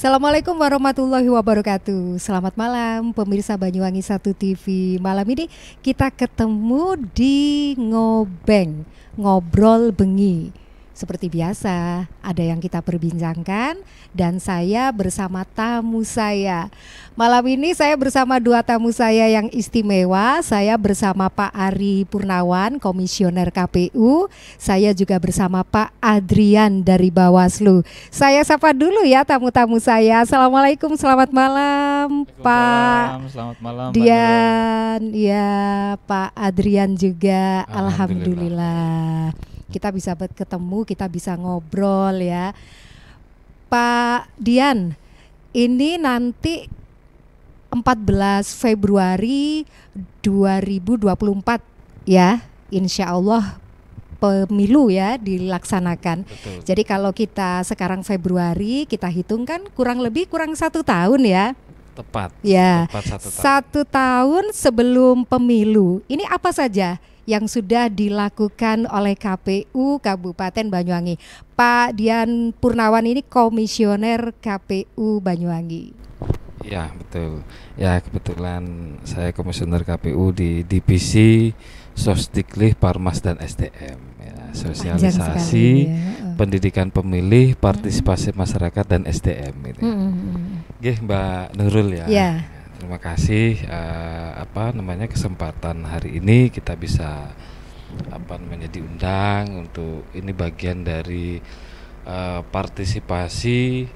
Assalamualaikum warahmatullahi wabarakatuh. Selamat malam pemirsa Banyuwangi 1 TV. Malam ini kita ketemu di Ngobeng, Ngobrol Bengi. Seperti biasa, ada yang kita perbincangkan dan saya bersama tamu saya. Malam ini saya bersama dua tamu saya yang istimewa. Saya bersama Pak Ari Purnawan, Komisioner KPU. Saya juga bersama Pak Adrian dari Bawaslu. Saya sapa dulu ya tamu-tamu saya. Assalamualaikum, selamat malam Pak. Selamat malam Dian, ya Pak Adrian juga. Alhamdulillah. Kita bisa ketemu, kita bisa ngobrol ya. Pak Dian, ini nanti 14 Februari 2024 ya, insya Allah pemilu ya dilaksanakan. Betul. Jadi kalau kita sekarang Februari, kita hitung kan kurang 1 tahun ya. Tepat. Ya, Tepat 1 tahun. 1 tahun sebelum pemilu. Ini apa saja yang sudah dilakukan oleh KPU Kabupaten Banyuwangi? Pak Dian Purnawan ini Komisioner KPU Banyuwangi. Ya, betul. Ya, kebetulan saya Komisioner KPU di Divisi Sosdiklik, Parmas dan SDM. Ya, sosialisasi, pendidikan pemilih, partisipasi masyarakat dan SDM itu. Nggih, Mbak Nurul ya. Ya. Terima kasih kesempatan hari ini kita bisa diundang untuk ini bagian dari partisipasi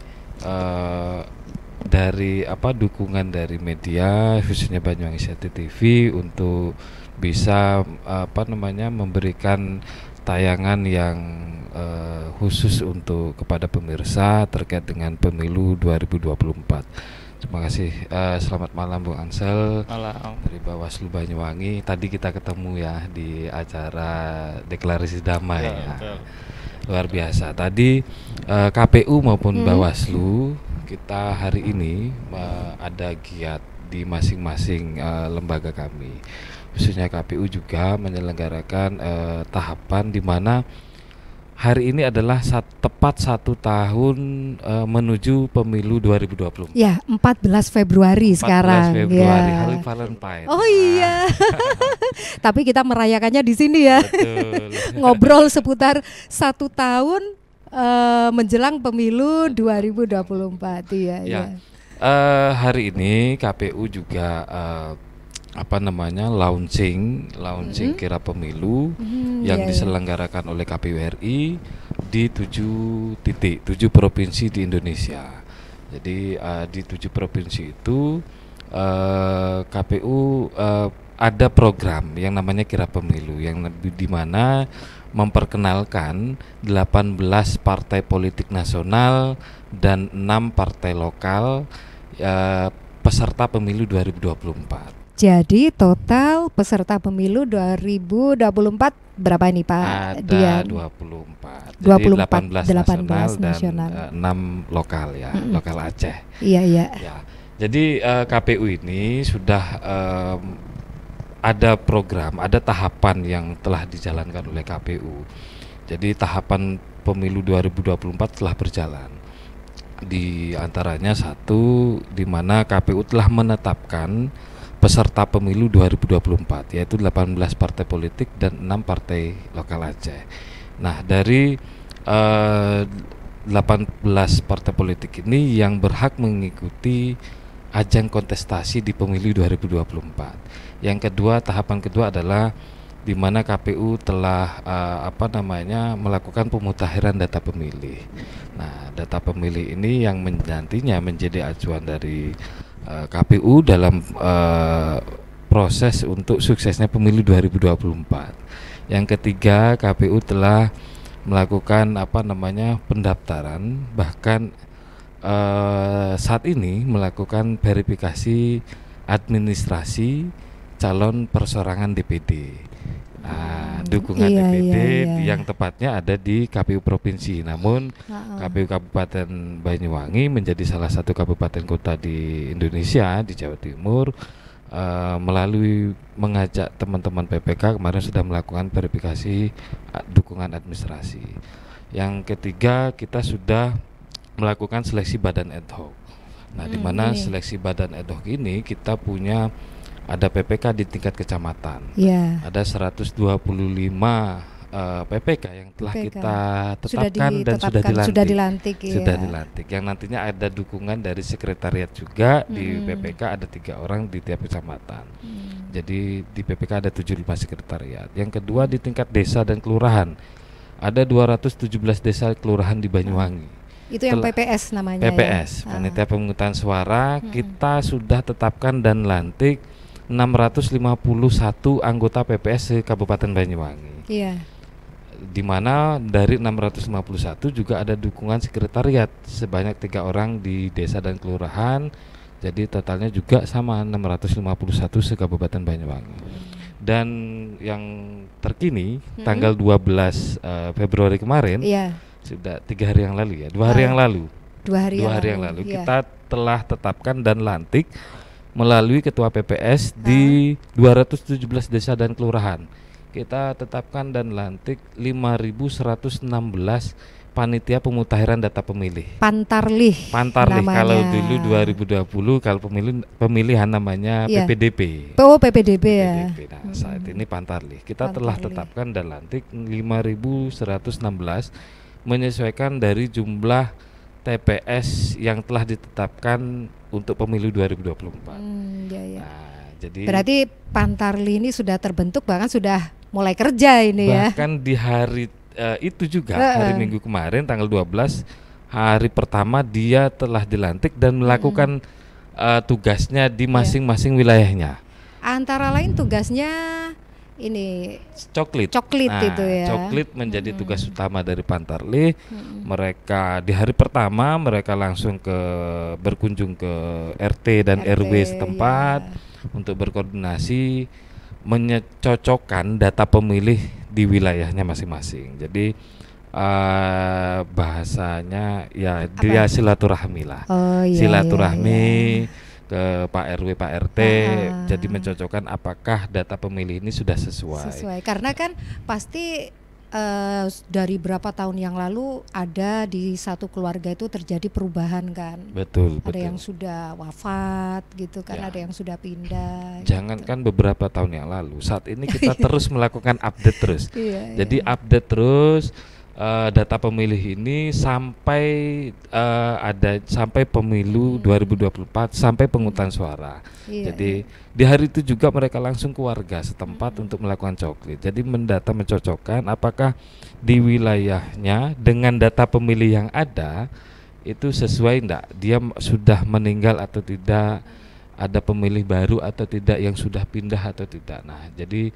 dari dukungan dari media khususnya Banyuwangi 1 TV untuk bisa memberikan tayangan yang khusus untuk kepada pemirsa terkait dengan pemilu 2024. Terima kasih. Selamat malam Bung Ansel. Malam. Dari Bawaslu Banyuwangi. Tadi kita ketemu ya di acara deklarasi damai ya. Betul. Luar biasa. Tadi KPU maupun Bawaslu kita hari ini ada giat di masing-masing lembaga kami. Khususnya KPU juga menyelenggarakan tahapan di mana hari ini adalah tepat 1 tahun menuju pemilu 2024. Ya, 14 Februari sekarang. 14 Februari, ya. hari Valentine. Oh iya. Tapi kita merayakannya di sini ya. Betul. Ngobrol seputar 1 tahun menjelang pemilu 2024. Iya, Ya. ya. Hari ini KPU juga launching kira pemilu yang diselenggarakan oleh KPU RI di 7 titik, 7 provinsi di Indonesia. Jadi di 7 provinsi itu KPU ada program yang namanya kira pemilu yang di mana memperkenalkan 18 partai politik nasional dan 6 partai lokal peserta pemilu 2024. Jadi total peserta pemilu 2024 berapa ini Pak? Ada 24. Jadi 18 nasional dan 6 lokal ya, lokal Aceh. Iya. Ya. Jadi KPU ini sudah ada program, ada tahapan yang telah dijalankan oleh KPU. Jadi tahapan pemilu 2024 telah berjalan. Di antaranya satu di mana KPU telah menetapkan peserta pemilu 2024 yaitu 18 partai politik dan 6 partai lokal Aceh. Nah, dari 18 partai politik ini yang berhak mengikuti ajang kontestasi di pemilu 2024. Yang kedua, tahapan kedua adalah di mana KPU telah melakukan pemutakhiran data pemilih. Nah, data pemilih ini yang nantinya menjadi acuan dari KPU dalam proses untuk suksesnya pemilu 2024. Yang ketiga, KPU telah melakukan pendaftaran, bahkan saat ini melakukan verifikasi administrasi calon persorangan DPD. Dukungan DPD yang tepatnya ada di KPU provinsi. Namun KPU Kabupaten Banyuwangi menjadi salah satu kabupaten kota di Indonesia, di Jawa Timur, melalui mengajak teman-teman PPK kemarin sudah melakukan verifikasi dukungan administrasi. Yang ketiga, kita sudah melakukan seleksi badan ad hoc. Nah, di mana Ini. seleksi badan ad hoc ini kita punya ada PPK di tingkat kecamatan. Ya. Ada 125 PPK yang telah PPK. kita tetapkan dan sudah dilantik ya. Sudah dilantik. Yang nantinya ada dukungan dari sekretariat juga. Di PPK ada 3 orang di tiap kecamatan. Jadi di PPK ada 75 sekretariat. Yang kedua di tingkat desa dan kelurahan ada 217 desa kelurahan di Banyuwangi. Itu yang PPS namanya. PPS, ya? Panitia Pemungutan Suara. Kita sudah tetapkan dan lantik 651 anggota PPS di Kabupaten Banyuwangi. Iya. Di mana dari 651 juga ada dukungan sekretariat sebanyak 3 orang di desa dan kelurahan. Jadi totalnya juga sama 651 se Kabupaten Banyuwangi. Dan yang terkini tanggal 12 Februari kemarin, sudah 3 hari yang lalu ya, 2 hari yang lalu. 2 hari yang lalu kita telah tetapkan dan lantik melalui Ketua PPS di 217 desa dan kelurahan. Kita tetapkan dan lantik 5.116 panitia pemutahiran data pemilih. Pantarlih namanya. Kalau dulu 2020 kalau pemilihan namanya PPDB. Oh, PPDB ya. Nah, saat ini Pantarlih. Kita telah tetapkan dan lantik 5.116 menyesuaikan dari jumlah TPS yang telah ditetapkan untuk pemilu 2024. Nah, jadi berarti Pantarlih ini sudah terbentuk, bahkan sudah mulai kerja ini ya. Bahkan di hari itu juga hari Minggu kemarin tanggal 12 hari pertama dia telah dilantik dan melakukan tugasnya di masing-masing wilayahnya. Antara lain tugasnya ini coklit itu ya. Coklit menjadi tugas utama dari Pantarlih. Mereka di hari pertama mereka langsung berkunjung ke RT dan RW setempat untuk berkoordinasi menyocokkan data pemilih di wilayahnya masing-masing. Jadi bahasanya ya dia silaturahmi lah. Silaturahmi ke Pak RW, Pak RT, jadi mencocokkan apakah data pemilih ini sudah sesuai. Karena kan pasti dari berapa tahun yang lalu ada di satu keluarga itu terjadi perubahan kan. Betul. Ada yang sudah wafat gitu kan, ada yang sudah pindah. Jangankan beberapa tahun yang lalu, saat ini kita terus melakukan update terus. Jadi update terus data pemilih ini sampai sampai pemilu 2024 sampai pemungutan suara. Jadi di hari itu juga mereka langsung ke warga setempat untuk melakukan coklit. Jadi mendata mencocokkan apakah di wilayahnya dengan data pemilih yang ada itu sesuai enggak, dia sudah meninggal atau tidak, ada pemilih baru atau tidak, yang sudah pindah atau tidak. Nah, jadi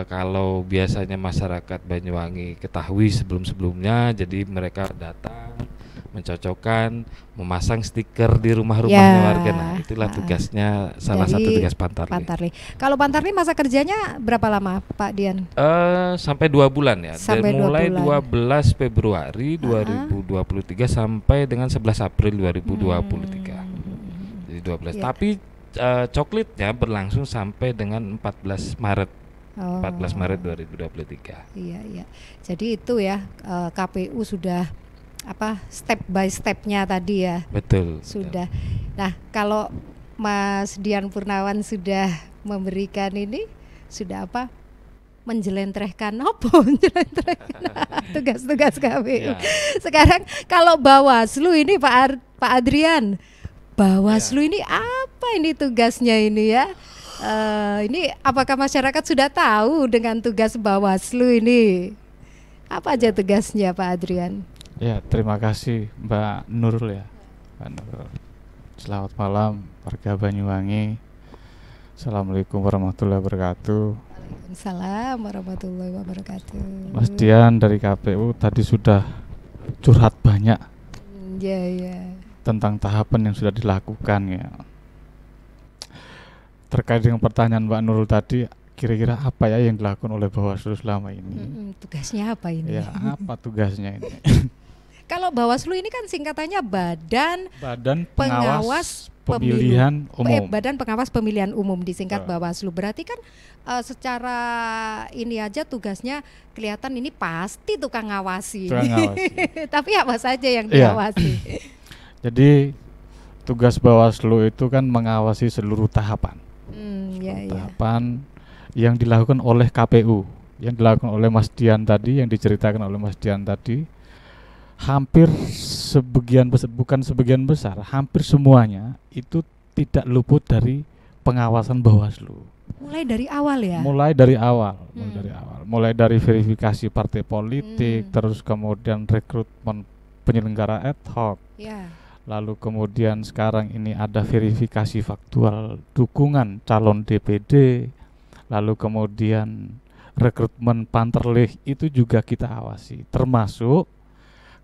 kalau biasanya masyarakat Banyuwangi ketahui sebelum-sebelumnya, jadi mereka datang mencocokkan, memasang stiker di rumah-rumahnya warga. Nah, itulah tugasnya, salah satu tugas Pantarlih. Kalau Pantarlih masa kerjanya berapa lama, Pak Dian? Sampai 2 bulan ya. Sampai mulai 2 bulan. 12 Februari 2023 sampai dengan 11 April 2023. Jadi 12. Tapi coklitnya berlangsung sampai dengan 14 Maret. 14 Maret 2023. Iya. Jadi itu ya, KPU sudah step by stepnya tadi ya. Betul. Sudah. Nah, kalau Mas Dian Purnawan sudah memberikan ini, sudah menjelentrehkan tugas-tugas KPU. Sekarang kalau Bawaslu ini Pak Adrian, Bawaslu ini apa ini tugasnya ini ya? Ini apakah masyarakat sudah tahu dengan tugas Bawaslu ini? Apa aja tugasnya, Pak Adrian? Ya, terima kasih Mbak Nurul ya. Mbak Nurul. Selamat malam warga Banyuwangi. Assalamualaikum warahmatullahi wabarakatuh. Waalaikumsalam warahmatullahi wabarakatuh. Mas Dian dari KPU tadi sudah curhat banyak. Iya. Tentang tahapan yang sudah dilakukan ya. Terkait dengan pertanyaan Mbak Nurul tadi, kira-kira apa ya yang dilakukan oleh Bawaslu selama ini? Tugasnya apa ini? Ya, apa tugasnya ini? Kalau Bawaslu ini kan singkatannya Badan Pengawas Pemilihan umum. Badan Pengawas Pemilihan Umum disingkat Betul. Bawaslu. Berarti kan secara ini aja tugasnya kelihatan ini pasti tukang ngawasi. Tukang ngawasi. Tapi apa saja yang Iya. diawasi? Jadi tugas Bawaslu itu kan mengawasi seluruh tahapan. Iya. Tahapan yang dilakukan oleh KPU, yang dilakukan oleh Mas Dian tadi, yang diceritakan oleh Mas Dian tadi, hampir bukan sebagian besar, hampir semuanya itu tidak luput dari pengawasan Bawaslu. Mulai dari awal ya. Mulai dari awal, mulai dari verifikasi partai politik, terus kemudian rekrutmen penyelenggara ad hoc. Ya. Lalu kemudian sekarang ini ada verifikasi faktual dukungan calon DPD. Lalu kemudian rekrutmen panterlih itu juga kita awasi. Termasuk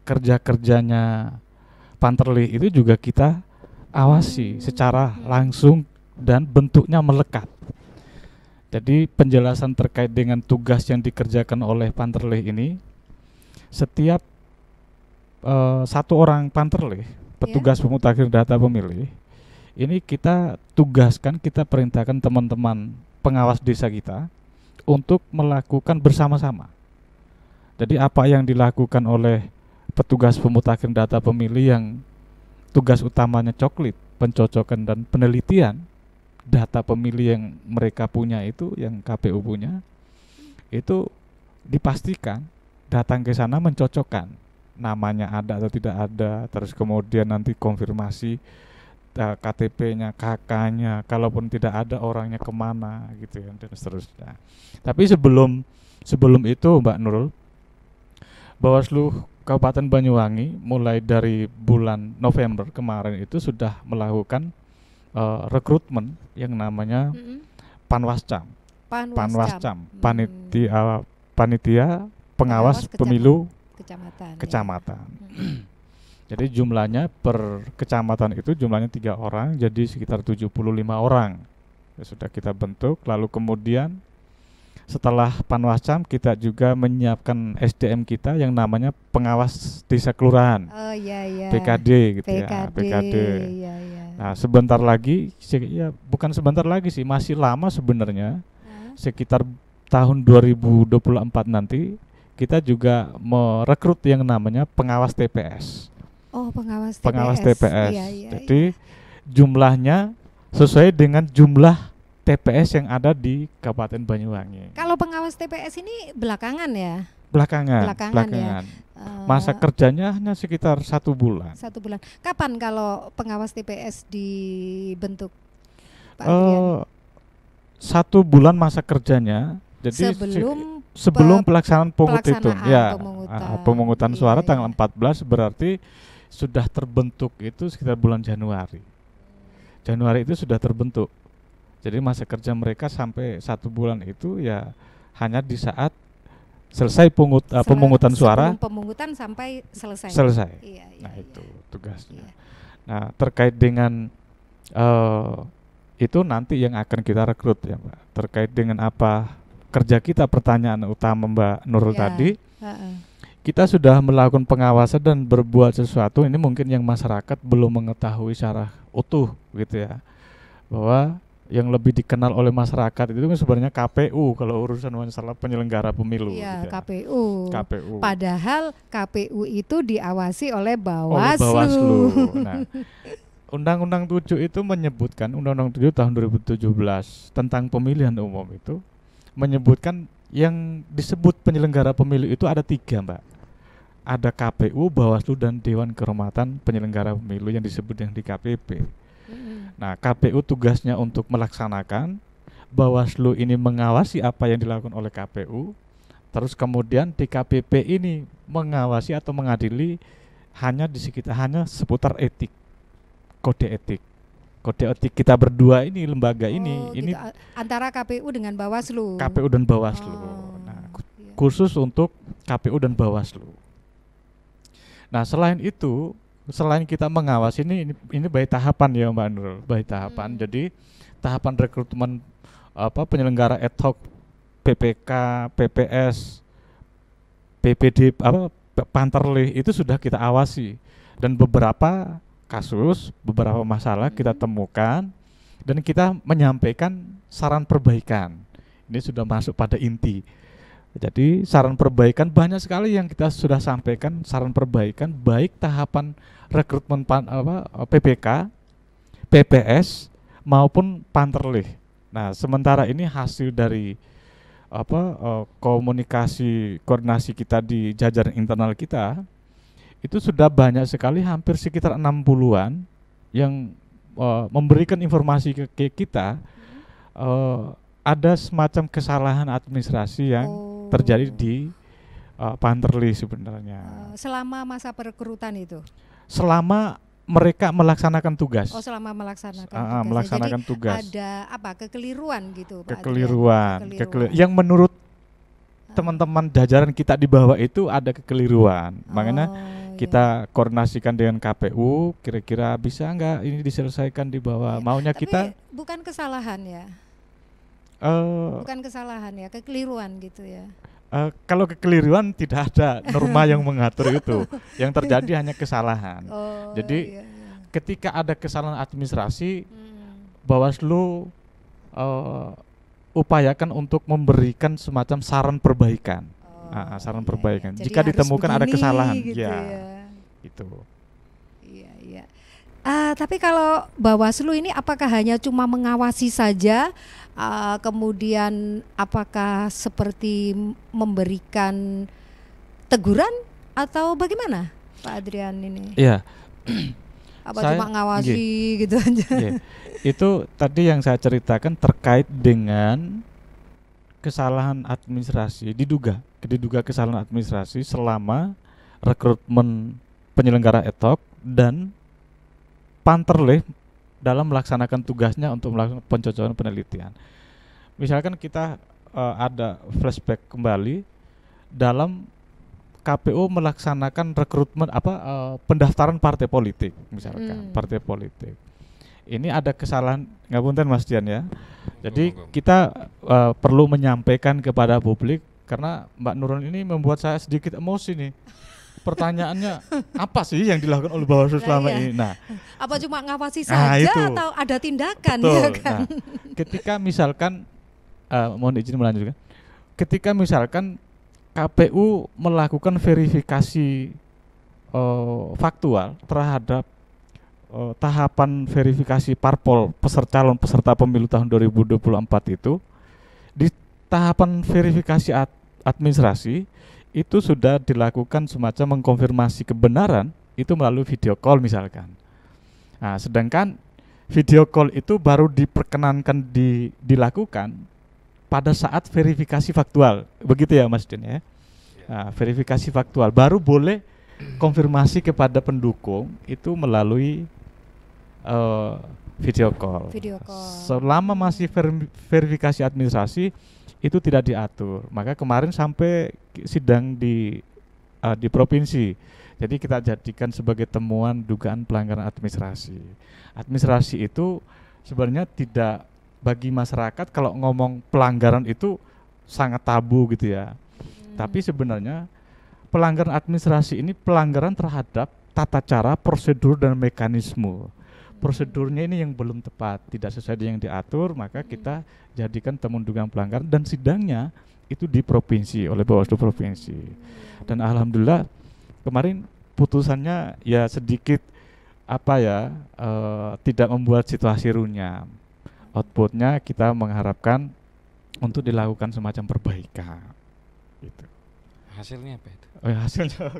kerja-kerjanya panterlih itu juga kita awasi secara langsung dan bentuknya melekat. Jadi penjelasan terkait dengan tugas yang dikerjakan oleh panterlih ini, setiap satu orang panterlih, petugas pemutakhir data pemilih, ini kita tugaskan, kita perintahkan teman-teman pengawas desa kita untuk melakukan bersama-sama. Jadi apa yang dilakukan oleh petugas pemutakhir data pemilih yang tugas utamanya coklit, pencocokan dan penelitian data pemilih yang mereka punya itu, yang KPU punya, itu dipastikan datang ke sana mencocokkan namanya ada atau tidak ada, terus kemudian nanti konfirmasi KTP-nya, KK-nya, kalaupun tidak ada orangnya kemana gitu ya, dan seterusnya. Tapi sebelum itu Mbak Nurul, Bawaslu Kabupaten Banyuwangi mulai dari bulan November kemarin itu sudah melakukan rekrutmen yang namanya Panwascam. Panitia Pengawas Pemilu Kecamatan. Jadi jumlahnya per kecamatan itu jumlahnya 3 orang, jadi sekitar 75 orang sudah kita bentuk. Lalu kemudian setelah Panwascam kita juga menyiapkan SDM kita yang namanya pengawas desa kelurahan. PKD gitu ya, PKD. Iya. Nah, sebentar lagi, ya bukan sebentar lagi sih, masih lama sebenarnya. Sekitar tahun 2024 nanti kita juga merekrut yang namanya pengawas TPS. Oh, pengawas TPS. Iya. Jadi jumlahnya sesuai dengan jumlah TPS yang ada di Kabupaten Banyuwangi. Kalau pengawas TPS ini belakangan ya? Belakangan. Ya. Masa kerjanya hanya sekitar 1 bulan. 1 bulan. Kapan kalau pengawas TPS dibentuk, Pak Adrian? 1 bulan masa kerjanya. Jadi sebelum pelaksanaan pemungutan suara tanggal 14, berarti sudah terbentuk itu sekitar bulan Januari. Januari itu sudah terbentuk. Jadi masa kerja mereka sampai 1 bulan itu ya hanya di saat selesai pemungutan suara. Pemungutan sampai selesai. Iya, nah itu tugasnya. Iya. Nah terkait dengan itu nanti yang akan kita rekrut ya Mbak. Terkait dengan apa kerja kita, pertanyaan utama Mbak Nurul tadi. Kita sudah melakukan pengawasan dan berbuat sesuatu, ini mungkin yang masyarakat belum mengetahui secara utuh gitu ya, bahwa yang lebih dikenal oleh masyarakat itu kan sebenarnya KPU kalau urusan masalah penyelenggara pemilu. Iya, gitu ya. KPU. Padahal KPU itu diawasi oleh Bawaslu. Nah, Undang-Undang 7 itu menyebutkan, Undang-Undang 7 tahun 2017 tentang pemilihan umum itu menyebutkan yang disebut penyelenggara pemilu itu ada 3 Mbak. Ada KPU, Bawaslu dan Dewan Kehormatan Penyelenggara Pemilu yang disebut yang DKPP. Nah, KPU tugasnya untuk melaksanakan, Bawaslu ini mengawasi apa yang dilakukan oleh KPU, terus kemudian DKPP ini mengawasi atau mengadili hanya seputar etik, kode etik. Kode etik kita berdua ini, lembaga ini gitu. Antara KPU dengan Bawaslu. KPU dan Bawaslu. Nah, khusus untuk KPU dan Bawaslu. Nah, selain itu, selain kita mengawasi ini by tahapan ya Mbak Nurul, by tahapan. Jadi tahapan rekrutmen penyelenggara ad hoc PPK, PPS, PPD, panterlih itu sudah kita awasi, dan beberapa kasus, beberapa masalah kita temukan, dan kita menyampaikan saran perbaikan. Ini sudah masuk pada inti. Jadi saran perbaikan banyak sekali yang kita sudah sampaikan, saran perbaikan baik tahapan rekrutmen PPK, PPS maupun Panterlih. Nah, sementara ini hasil dari koordinasi kita di jajaran internal kita itu sudah banyak sekali, hampir sekitar 60-an yang memberikan informasi ke kita ada semacam kesalahan administrasi yang terjadi di Panterlih sebenarnya. Selama masa perekrutan itu? Selama mereka melaksanakan tugas. Oh, selama melaksanakan tugas. Melaksanakan jadi tugas. Ada kekeliruan gitu, Pak? Kekeliruan. Yang menurut teman-teman jajaran kita di bawah itu ada kekeliruan. Makanya kita koordinasikan dengan KPU, kira-kira bisa nggak ini diselesaikan di bawah. Maunya tapi kita. Bukan kesalahan ya? Bukan kesalahan ya, kekeliruan gitu ya. Kalau kekeliruan tidak ada norma yang mengatur itu. Yang terjadi hanya kesalahan. Jadi ketika ada kesalahan administrasi, Bawaslu upayakan untuk memberikan semacam saran perbaikan. Saran perbaikan. Jadi jika ditemukan ada kesalahan, gitu ya. Itu. Iya. Tapi kalau Bawaslu ini apakah hanya cuma mengawasi saja? Kemudian apakah seperti memberikan teguran atau bagaimana, Pak Adrian ini? Iya. Cuma ngawasi gitu aja? Itu tadi yang saya ceritakan terkait dengan kesalahan administrasi, diduga kesalahan administrasi selama rekrutmen penyelenggara ETOK dan Panterlih dalam melaksanakan tugasnya untuk melakukan pencocokan penelitian. Misalkan kita ada flashback kembali dalam KPU melaksanakan rekrutmen pendaftaran partai politik, misalkan partai politik. Ini ada kesalahan, ngapunten Mas Dian ya. Jadi kita perlu menyampaikan kepada publik karena Mbak Nurul ini membuat saya sedikit emosi nih. Pertanyaannya apa sih yang dilakukan oleh Bawaslu selama ini? Nah, apa cuma ngawasi saja atau ada tindakan? Betul. Ya kan? Nah, ketika misalkan mohon izin melanjutkan, ketika misalkan KPU melakukan verifikasi faktual terhadap tahapan verifikasi parpol calon peserta pemilu tahun 2024 itu, di tahapan verifikasi administrasi itu sudah dilakukan semacam mengkonfirmasi kebenaran itu melalui video call misalkan. Nah, sedangkan video call itu baru diperkenankan dilakukan pada saat verifikasi faktual. Begitu ya Mas Din ya. Nah, verifikasi faktual baru boleh konfirmasi kepada pendukung itu melalui video call. Selama masih verifikasi administrasi itu tidak diatur. Maka kemarin sampai sidang di provinsi. Jadi kita jadikan sebagai temuan dugaan pelanggaran administrasi. Administrasi itu sebenarnya tidak, bagi masyarakat kalau ngomong pelanggaran itu sangat tabu gitu ya. Tapi sebenarnya pelanggaran administrasi ini pelanggaran terhadap tata cara, prosedur dan mekanisme. Prosedurnya ini yang belum tepat, tidak sesuai dengan yang diatur, maka kita jadikan temuan dugaan pelanggaran dan sidangnya itu di provinsi oleh Bawaslu provinsi. Dan alhamdulillah kemarin putusannya ya sedikit tidak membuat situasi runyam. Outputnya kita mengharapkan untuk dilakukan semacam perbaikan. Gitu. Hasilnya apa itu? Hasilnya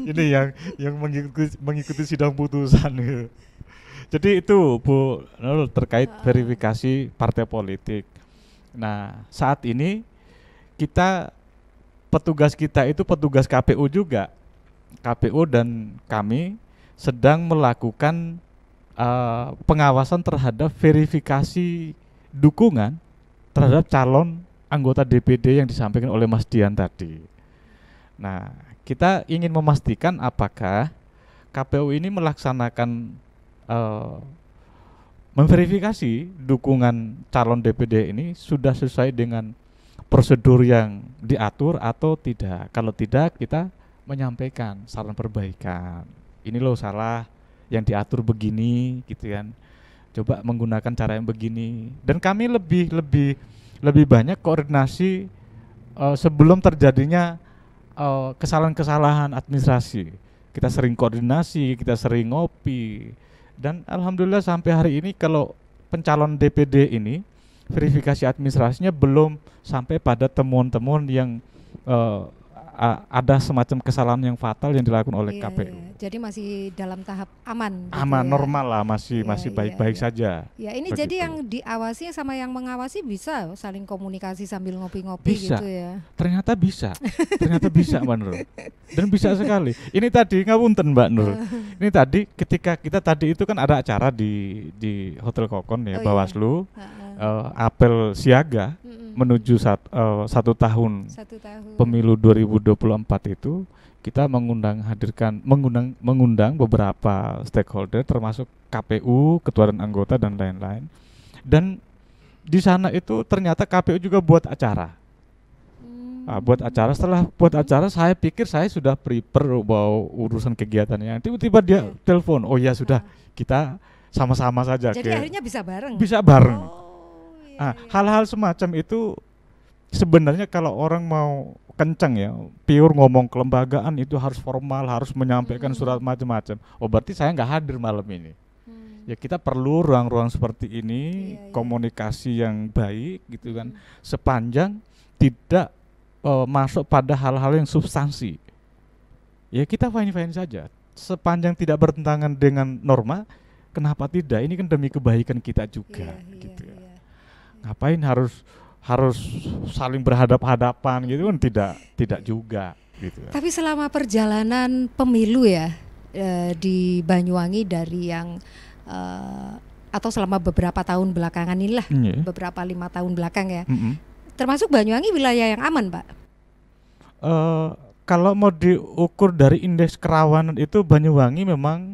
ini yang mengikuti sidang putusan gitu. Jadi itu Bu Nurul terkait verifikasi partai politik. Nah, saat ini petugas kita itu petugas KPU juga. KPU dan kami sedang melakukan pengawasan terhadap verifikasi dukungan terhadap calon anggota DPD yang disampaikan oleh Mas Dian tadi. Nah, kita ingin memastikan apakah KPU ini melaksanakan memverifikasi dukungan calon DPD ini sudah sesuai dengan prosedur yang diatur atau tidak. Kalau tidak, kita menyampaikan saran perbaikan. Ini loh salah, yang diatur begini gitu kan. Coba menggunakan cara yang begini. Dan kami lebih banyak koordinasi sebelum terjadinya kesalahan-kesalahan administrasi. Kita sering koordinasi, kita sering ngopi. Dan alhamdulillah sampai hari ini kalau pencalon DPD ini verifikasi administrasinya belum sampai pada temuan-temuan yang ada semacam kesalahan yang fatal yang dilakukan oleh KPU. Iya. Jadi masih dalam tahap aman. Aman, gitu ya. normal lah, masih baik-baik saja. Ya ini Begitu. jadi yang diawasi sama yang mengawasi bisa saling komunikasi sambil ngopi-ngopi Bisa. gitu ya. Ternyata bisa Mbak Nur. Dan bisa sekali. Ini tadi ngapunten Mbak Nur. Ini tadi ketika kita tadi itu kan ada acara di Hotel Kokon ya, Oh, Bawaslu, Heeh. apel siaga menuju 1 tahun 1 tahun. pemilu 2024 itu. Kita mengundang beberapa stakeholder termasuk KPU, ketua dan anggota dan lain-lain. Dan di sana itu ternyata KPU juga buat acara. Setelah buat acara saya pikir saya sudah prepare bawa urusan kegiatannya. Tiba-tiba dia telepon, "Oh ya sudah, kita sama-sama saja." Jadi akhirnya bisa bareng. Bisa bareng. Oh, iya, iya. Hal-hal semacam itu sebenarnya kalau orang mau kencang ya, pure ngomong kelembagaan itu harus formal, harus menyampaikan surat macam-macam. Oh berarti saya nggak hadir malam ini. Ya kita perlu ruang-ruang seperti ini, Iya, iya. komunikasi yang baik gitu kan, sepanjang tidak masuk pada hal-hal yang substansi. Ya kita fine-fine saja, sepanjang tidak bertentangan dengan norma, kenapa tidak? Ini kan demi kebaikan kita juga, Iya, gitu ya. iya. Ngapain harus saling berhadap-hadapan gitu kan, tidak juga gitu ya. Tapi selama perjalanan pemilu ya di Banyuwangi dari yang atau selama beberapa tahun belakangan inilah, Iya. beberapa 5 tahun belakang ya, Mm-mm. termasuk Banyuwangi wilayah yang aman, Pak. Kalau mau diukur dari indeks kerawanan itu Banyuwangi memang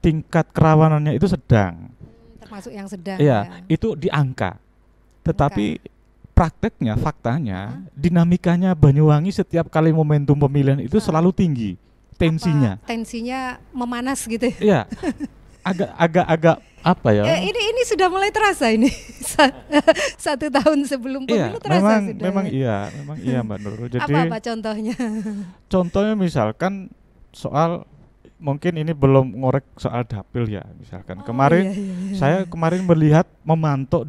tingkat kerawanannya itu sedang. Termasuk yang sedang. Iya, itu di angka. Tetapi prakteknya, faktanya, dinamikanya Banyuwangi setiap kali momentum pemilihan itu selalu tinggi tensinya. Tensinya memanas gitu. Iya. Agak apa ya? Ini sudah mulai terasa ini. 1 tahun sebelum pemilu terasa sudah. memang iya Mbak Nurul. Jadi apa contohnya? Contohnya misalkan soal, mungkin ini belum ngorek soal dapil ya, misalkan kemarin saya kemarin melihat memantau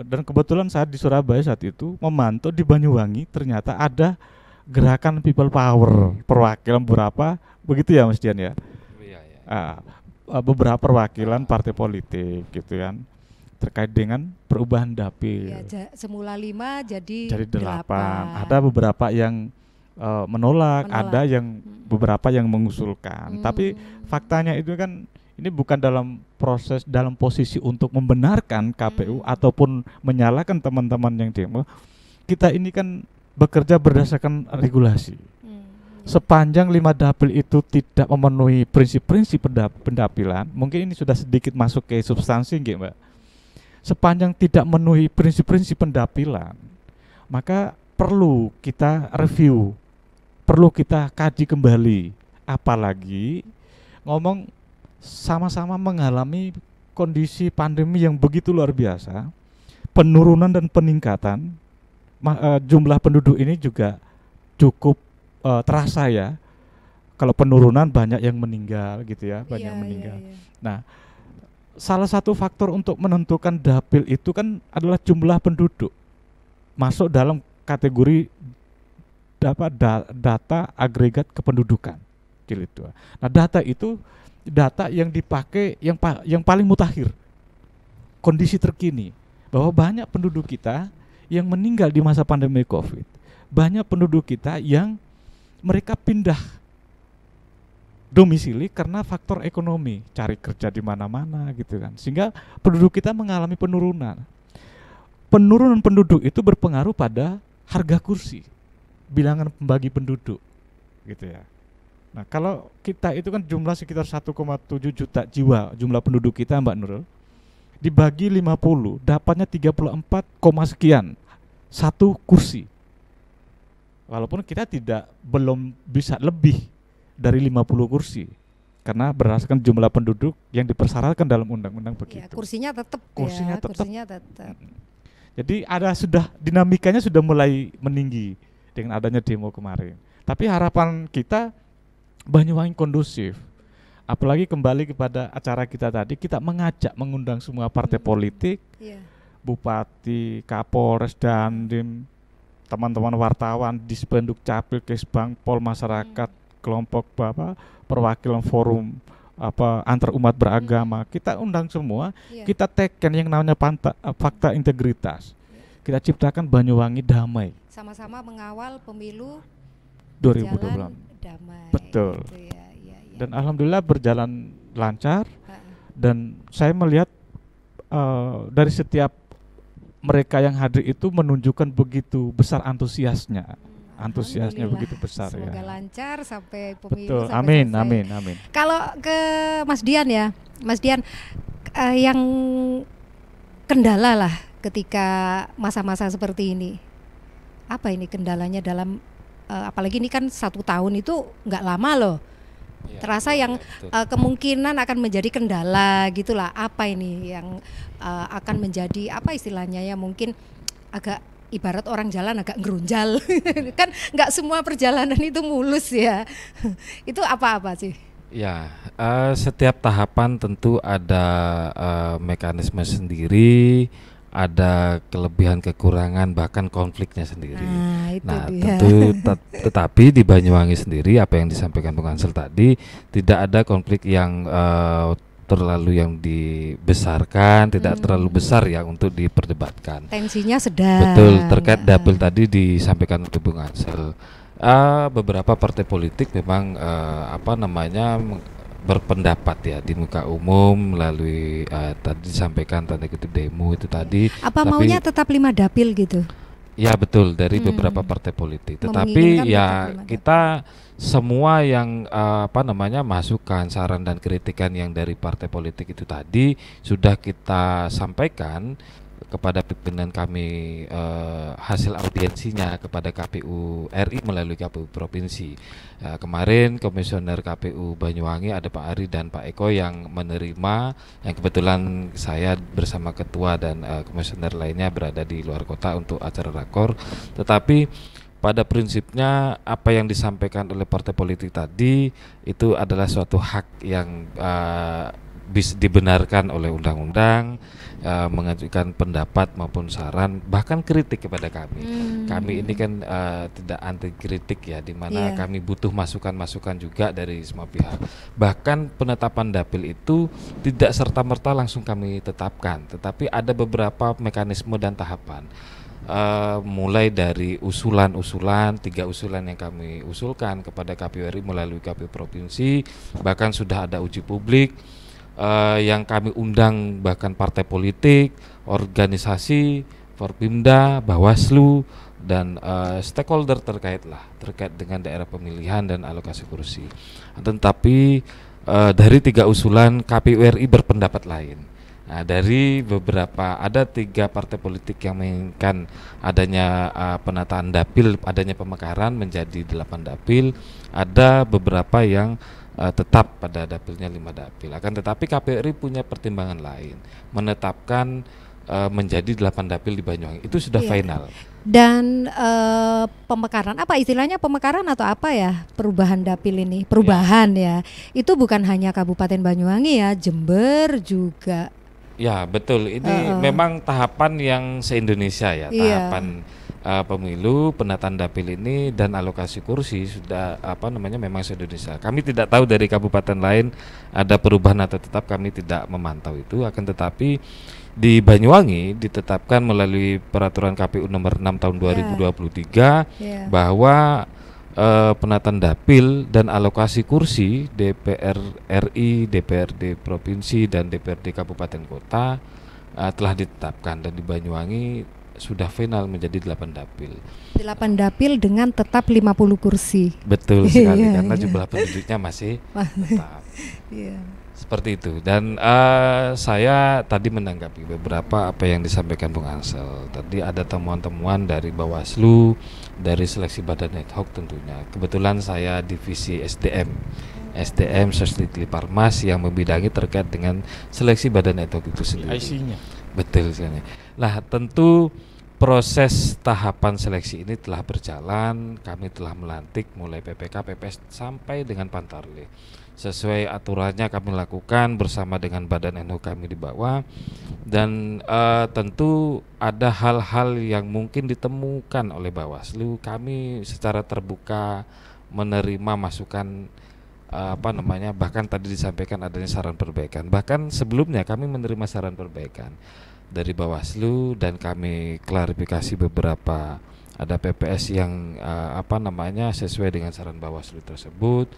dan kebetulan saya di Surabaya saat itu memantau di Banyuwangi, ternyata ada gerakan people power perwakilan beberapa, begitu ya Mas Dian ya. Iya, iya. Beberapa perwakilan partai politik gitu kan, terkait dengan perubahan dapil. Ya, semula 5 jadi 8. Ada beberapa yang menolak, ada yang beberapa yang mengusulkan. Tapi faktanya itu kan ini bukan dalam posisi untuk membenarkan KPU ataupun menyalahkan teman-teman yang demo. Kita ini kan bekerja berdasarkan regulasi. Sepanjang 5 dapil itu tidak memenuhi prinsip-prinsip pendapilan, mungkin ini sudah sedikit masuk ke substansi nggih, Mbak. Sepanjang tidak memenuhi prinsip-prinsip pendapilan, maka perlu kita review, perlu kita kaji kembali. Apalagi ngomong sama-sama mengalami kondisi pandemi yang begitu luar biasa, penurunan dan peningkatan jumlah penduduk ini juga cukup terasa ya. Kalau penurunan banyak yang meninggal gitu ya, banyak yang meninggal. Nah, salah satu faktor untuk menentukan dapil itu kan adalah jumlah penduduk masuk dalam kategori data agregat kependudukan jilid 2. Nah, data itu data yang dipakai yang paling mutakhir, kondisi terkini, bahwa banyak penduduk kita yang meninggal di masa pandemi Covid, banyak penduduk kita yang mereka pindah domisili karena faktor ekonomi, cari kerja di mana-mana gitu kan, sehingga penduduk kita mengalami penurunan. Penurunan penduduk itu berpengaruh pada harga kursi, bilangan pembagi penduduk gitu ya. Nah, kalau kita itu kan jumlah sekitar 1,7 juta jiwa jumlah penduduk kita, Mbak Nurul, dibagi 50 dapatnya 34, sekian satu kursi. Walaupun kita belum bisa lebih dari 50 kursi. karena berdasarkan jumlah penduduk yang dipersyaratkan dalam undang-undang begitu. Ya, kursinya tetap Kursinya ya, tetap. kursinya tetap. Jadi sudah dinamikanya sudah mulai meninggi dengan adanya demo kemarin. Tapi harapan kita Banyuwangi kondusif. Apalagi kembali kepada acara kita tadi, kita mengundang semua partai politik, Iya. bupati, kapolres, dandim, teman-teman wartawan, Dispenduk Capil, Kesbang, Pol masyarakat, kelompok perwakilan forum antar umat beragama. Kita undang semua, Iya. kita teken yang namanya fakta integritas. Kita ciptakan Banyuwangi damai Sama-sama mengawal pemilu 2020. jalan damai. Betul. Gitu ya, ya, ya. Dan alhamdulillah berjalan lancar. Dan saya melihat dari setiap mereka yang hadir itu menunjukkan begitu besar antusiasnya Alhamdulillah. begitu besar. Semoga Ya. lancar sampai pemilu. Betul, sampai amin, selesai. amin, amin. Kalau ke Mas Dian ya, Mas Dian, yang kendala lah ketika masa-masa seperti ini, apa ini kendalanya dalam apalagi ini kan 1 tahun itu nggak lama loh. Ya, Terasa betul, yang betul. kemungkinan akan menjadi kendala gitulah. Apa ini yang akan menjadi apa istilahnya ya, mungkin agak ibarat orang jalan agak ngerunjal. Kan nggak semua perjalanan itu mulus ya. Itu apa-apa sih? Ya, setiap tahapan tentu ada mekanisme sendiri, ada kelebihan kekurangan bahkan konfliknya sendiri. Nah, itu Nah, dia. tentu tetapi di Banyuwangi sendiri apa yang disampaikan Bung Ansel tadi, tidak ada konflik yang terlalu yang dibesarkan, tidak terlalu besar ya untuk diperdebatkan. Tensinya sedang. Betul, terkait dapil tadi disampaikan oleh Bung Ansel. Beberapa partai politik memang berpendapat ya di muka umum melalui tadi disampaikan tanda kutip demo itu tadi. Apa Tapi- maunya tetap 5 dapil gitu? Ya betul, dari beberapa partai politik. Menginginkan Tetapi tetap ya lima kita semua yang masukan, saran dan kritikan yang dari partai politik itu tadi sudah kita sampaikan kepada pimpinan kami, hasil audiensinya kepada KPU RI melalui KPU provinsi. Kemarin komisioner KPU Banyuwangi ada Pak Ari dan Pak Eko yang menerima, yang kebetulan saya bersama ketua dan komisioner lainnya berada di luar kota untuk acara rakor. Tetapi pada prinsipnya apa yang disampaikan oleh partai politik tadi itu adalah suatu hak yang bisa dibenarkan oleh undang-undang, mengajukan pendapat maupun saran bahkan kritik kepada kami. Kami ini kan tidak anti kritik ya, di mana Iya. kami butuh masukan-masukan juga dari semua pihak. Bahkan penetapan dapil itu tidak serta-merta langsung kami tetapkan, tetapi ada beberapa mekanisme dan tahapan. Mulai dari usulan-usulan, 3 usulan yang kami usulkan kepada KPU RI melalui KPU provinsi, bahkan sudah ada uji publik, yang kami undang bahkan partai politik, organisasi, Forpimda, Bawaslu dan stakeholder terkait dengan daerah pemilihan dan alokasi kursi. Tetapi dari 3 usulan KPU RI berpendapat lain. Nah, dari beberapa ada 3 partai politik yang menginginkan adanya penataan dapil, adanya pemekaran menjadi 8 dapil. Ada beberapa yang tetap pada dapilnya 5 dapil. Akan tetapi KPU RI punya pertimbangan lain, menetapkan menjadi 8 dapil di Banyuwangi. Itu sudah Iya. final. Dan pemekaran, apa istilahnya pemekaran atau apa ya, perubahan dapil ini, perubahan ya. Itu bukan hanya Kabupaten Banyuwangi ya, Jember juga. Ya betul, ini memang tahapan yang se-Indonesia ya, Iya. tahapan pemilu, penataan dapil ini dan alokasi kursi sudah memang se-Indonesia. Kami tidak tahu dari kabupaten lain ada perubahan atau tetap, kami tidak memantau itu. Akan tetapi di Banyuwangi ditetapkan melalui peraturan KPU nomor 6 tahun 2023 Ya. bahwa penataan dapil dan alokasi kursi DPR RI, DPRD provinsi dan DPRD kabupaten kota telah ditetapkan, dan di Banyuwangi sudah final menjadi 8 dapil. 8 dapil dengan tetap 50 kursi. Betul sekali, Iya, karena iya. jumlah penduduknya masih tetap. Iya. Seperti itu. Dan saya tadi menanggapi beberapa apa yang disampaikan Bung Ansel. Tadi ada temuan-temuan dari Bawaslu, dari seleksi badan ad hoc tentunya. Kebetulan saya divisi SDM Soslit Parmas yang membidangi terkait dengan seleksi badan ad hoc itu sendiri. IC-nya. Betul sekali. Nah, tentu proses tahapan seleksi ini telah berjalan. Kami telah melantik mulai PPK, PPS sampai dengan Pantarlih. Sesuai aturannya kami lakukan bersama dengan badan NU kami di bawah. Dan tentu ada hal-hal yang mungkin ditemukan oleh Bawaslu. Kami secara terbuka menerima masukan bahkan tadi disampaikan adanya saran perbaikan. Bahkan sebelumnya kami menerima saran perbaikan dari Bawaslu dan kami klarifikasi beberapa, ada PPS yang sesuai dengan saran Bawaslu tersebut.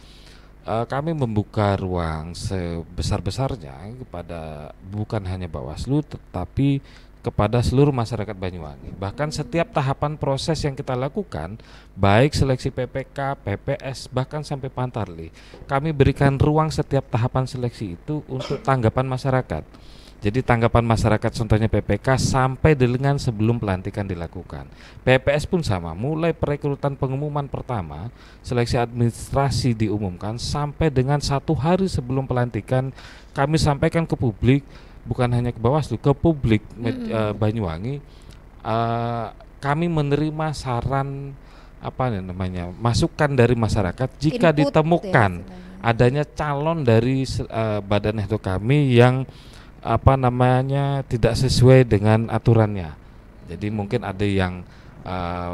Kami membuka ruang sebesar-besarnya kepada bukan hanya Bawaslu tetapi kepada seluruh masyarakat Banyuwangi. Bahkan setiap tahapan proses yang kita lakukan, baik seleksi PPK, PPS, bahkan sampai Pantarlih, kami berikan ruang setiap tahapan seleksi itu untuk tanggapan masyarakat. Jadi tanggapan masyarakat contohnya PPK sampai dengan sebelum pelantikan dilakukan. PPS pun sama, mulai perekrutan pengumuman pertama, seleksi administrasi diumumkan sampai dengan 1 hari sebelum pelantikan kami sampaikan ke publik, bukan hanya ke Bawaslu, ke publik Banyuwangi. Kami menerima saran masukan dari masyarakat jika Input ditemukan adanya calon dari badan itu kami yang tidak sesuai dengan aturannya. Jadi mungkin ada yang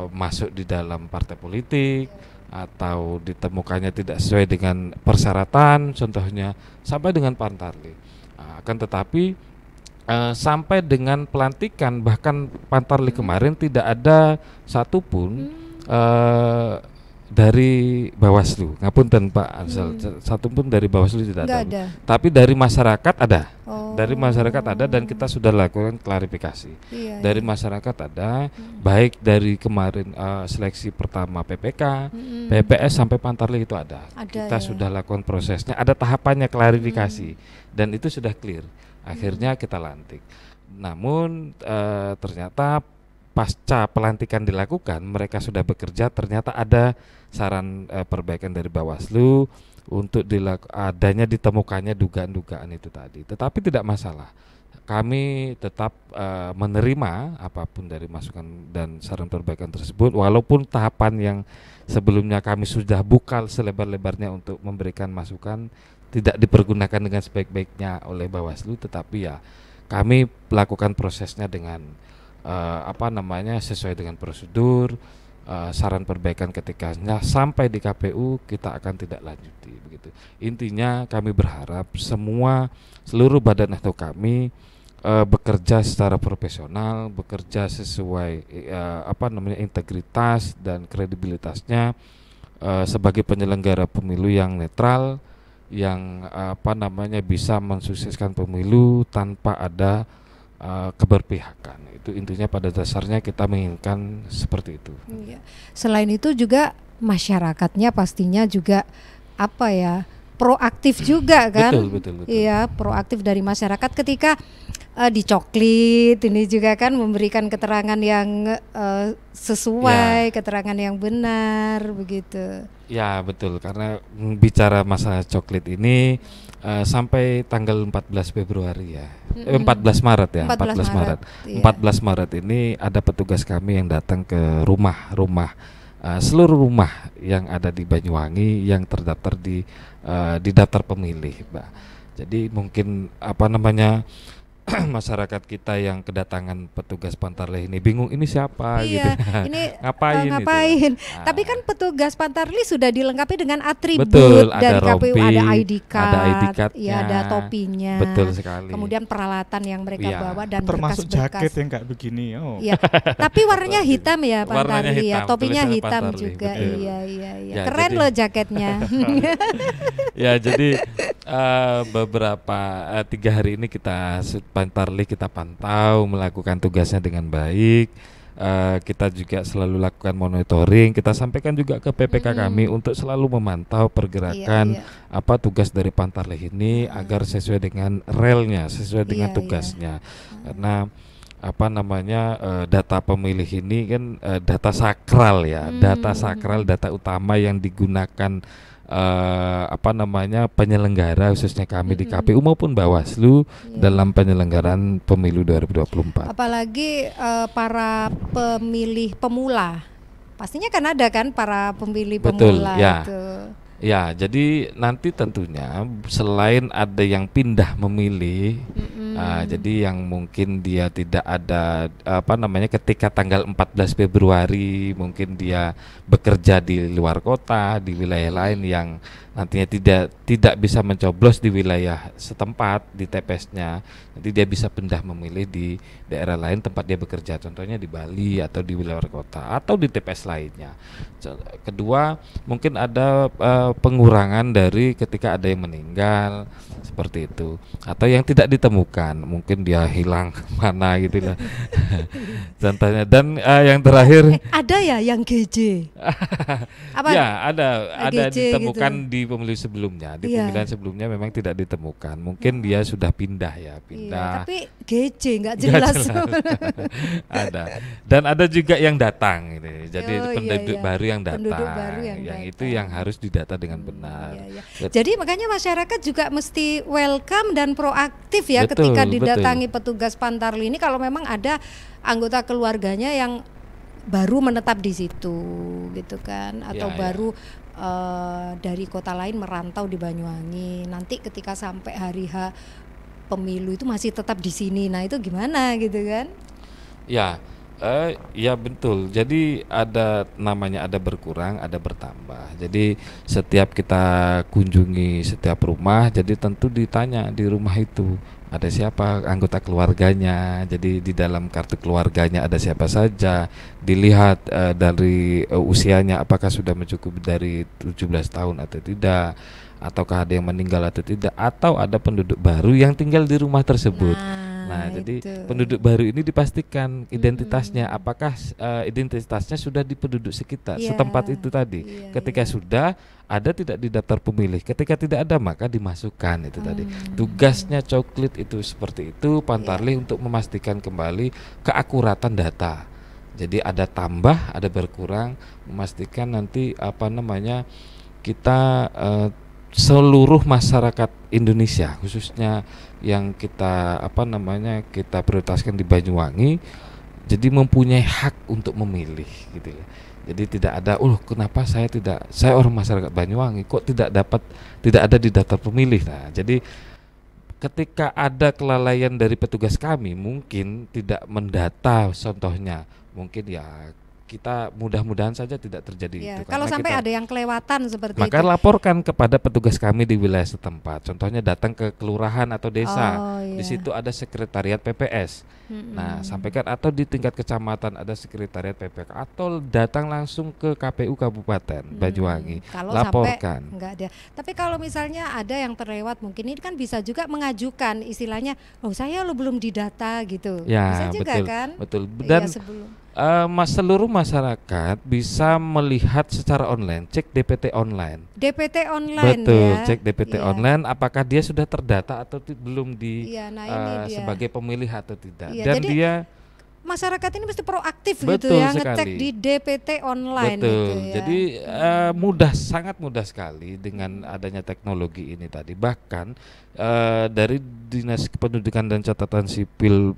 masuk di dalam partai politik atau ditemukannya tidak sesuai dengan persyaratan, contohnya sampai dengan Pantarlih. Akan tetapi sampai dengan pelantikan bahkan Pantarlih kemarin tidak ada satupun dari Bawaslu, ngapunten Pak Ansel, satupun dari Bawaslu tidak ada. Tapi dari masyarakat ada. Dari masyarakat ada dan kita sudah lakukan klarifikasi. Dari masyarakat ada, baik dari kemarin seleksi pertama PPK, PPS sampai Pantarlih itu ada. Kita sudah lakukan prosesnya, ada tahapannya klarifikasi dan itu sudah clear. Akhirnya kita lantik. Namun ternyata pasca pelantikan dilakukan, mereka sudah bekerja, ternyata ada saran perbaikan dari Bawaslu untuk adanya ditemukannya dugaan-dugaan itu tadi. Tetapi tidak masalah. Kami tetap menerima apapun dari masukan dan saran perbaikan tersebut, walaupun tahapan yang sebelumnya kami sudah buka selebar-lebarnya untuk memberikan masukan tidak dipergunakan dengan sebaik-baiknya oleh Bawaslu, tetapi ya kami melakukan prosesnya dengan sesuai dengan prosedur. Saran perbaikan ketikanya sampai di KPU kita akan tidak lanjuti begitu. Intinya kami berharap seluruh badan atau kami bekerja secara profesional, bekerja sesuai integritas dan kredibilitasnya sebagai penyelenggara pemilu yang netral, yang bisa mensukseskan pemilu tanpa ada keberpihakan. Itu intinya pada dasarnya kita menginginkan seperti itu. Selain itu juga masyarakatnya pastinya juga proaktif juga kan? Betul. Iya, proaktif dari masyarakat ketika dicoklit ini juga kan memberikan keterangan yang sesuai, keterangan yang benar begitu. Ya betul, karena bicara masalah coklit ini sampai tanggal 14 Februari ya. 14 Maret ya, 14 Maret. Iya. 14 Maret ini ada petugas kami yang datang ke rumah-rumah seluruh rumah yang ada di Banyuwangi yang terdaftar di daftar pemilih, Mbak. Jadi mungkin masyarakat kita yang kedatangan petugas Pantarlih ini bingung ini siapa gitu. Ini ngapain? Tapi kan petugas Pantarlih sudah dilengkapi dengan atribut. Betul, dari ada KPU, rompi, ada ID card, ada ID card-nya, ada topinya. Betul sekali. Kemudian peralatan yang mereka bawa dan termasuk berkas-berkas. jaket yang kayak begini. Tapi warnanya hitam ya Pantarlih ya, topinya tulisannya hitam Pantarlih, juga. betul. Iya. Keren loh jaketnya. Ya jadi beberapa 3 hari ini Pantarlih kita pantau melakukan tugasnya dengan baik. Kita juga selalu lakukan monitoring. Kita sampaikan juga ke PPK kami untuk selalu memantau pergerakan tugas dari Pantarlih ini agar sesuai dengan relnya, sesuai dengan tugasnya. Karena data pemilih ini kan data sakral ya, data sakral, data utama yang digunakan penyelenggara khususnya kami di KPU maupun Bawaslu dalam penyelenggaraan pemilu 2024. Apalagi para pemilih pemula, pastinya kan ada kan para pemilih pemula itu. Ya, jadi nanti tentunya selain ada yang pindah memilih, jadi yang mungkin dia tidak ada ketika tanggal 14 Februari mungkin dia bekerja di luar kota, di wilayah lain yang nantinya tidak bisa mencoblos di wilayah setempat di TPS-nya, nanti dia bisa pindah memilih di daerah lain tempat dia bekerja, contohnya di Bali atau di wilayah kota atau di TPS lainnya. Kedua, mungkin ada pengurangan dari ketika ada yang meninggal seperti itu, atau yang tidak ditemukan, mungkin dia hilang mana gitu lah. Contohnya. Dan yang terakhir ada ya yang GJ. Ya, ada GJ ditemukan gitu. Di pemilu sebelumnya, di pemilihan sebelumnya memang tidak ditemukan. Mungkin dia sudah pindah. Tapi GJ nggak jelas. Ada. Dan ada juga yang datang ini. Jadi penduduk baru yang datang. Itu yang harus didata dengan benar. Jadi makanya masyarakat juga mesti welcome dan proaktif ya, ketika didatangi petugas Pantarlih ini, kalau memang ada anggota keluarganya yang baru menetap di situ gitu kan, atau baru dari kota lain merantau di Banyuwangi, nanti ketika sampai hari H pemilu itu masih tetap di sini, nah itu gimana gitu kan? Ya betul. Jadi ada berkurang, ada bertambah. Jadi setiap kita kunjungi setiap rumah, jadi tentu ditanya di rumah itu ada siapa anggota keluarganya. Jadi di dalam kartu keluarganya ada siapa saja. Dilihat dari usianya apakah sudah mencukupi dari 17 tahun atau tidak, ataukah ada yang meninggal atau tidak, atau ada penduduk baru yang tinggal di rumah tersebut. Nah, jadi penduduk baru ini dipastikan identitasnya, apakah identitasnya sudah di penduduk sekitar setempat itu tadi. Ketika sudah ada, tidak di daftar pemilih. Ketika tidak ada, maka dimasukkan itu tadi. Tugasnya Coklit itu seperti itu, Pantarlih untuk memastikan kembali keakuratan data. Jadi ada tambah, ada berkurang, memastikan nanti kita seluruh masyarakat Indonesia, khususnya yang kita kita prioritaskan di Banyuwangi, jadi mempunyai hak untuk memilih gitu ya. Jadi tidak ada kenapa saya orang masyarakat Banyuwangi kok tidak ada di daftar pemilih. Nah, jadi ketika ada kelalaian dari petugas kami, mungkin tidak mendata, contohnya mungkin kita mudah-mudahan saja tidak terjadi itu. Kalau sampai ada yang kelewatan seperti maka itu, laporkan kepada petugas kami di wilayah setempat. Contohnya datang ke kelurahan atau desa, di situ ada sekretariat PPS. Nah, sampaikan, atau di tingkat kecamatan ada sekretariat PPK, atau datang langsung ke KPU Kabupaten Banyuwangi. Kalau laporkan. Sampai enggak ada. Tapi kalau misalnya ada yang terlewat, mungkin ini kan bisa juga mengajukan istilahnya, saya belum didata gitu. Bisa juga kan? Betul. Dan seluruh masyarakat bisa melihat secara online, cek DPT online. DPT online. Betul, cek DPT online apakah dia sudah terdata atau belum sebagai pemilih atau tidak. Dan jadi dia masyarakat ini mesti proaktif gitu ya, ngecek di DPT online. Betul. Gitu ya. Jadi sangat mudah sekali dengan adanya teknologi ini tadi. Bahkan dari Dinas Kependudukan dan Catatan Sipil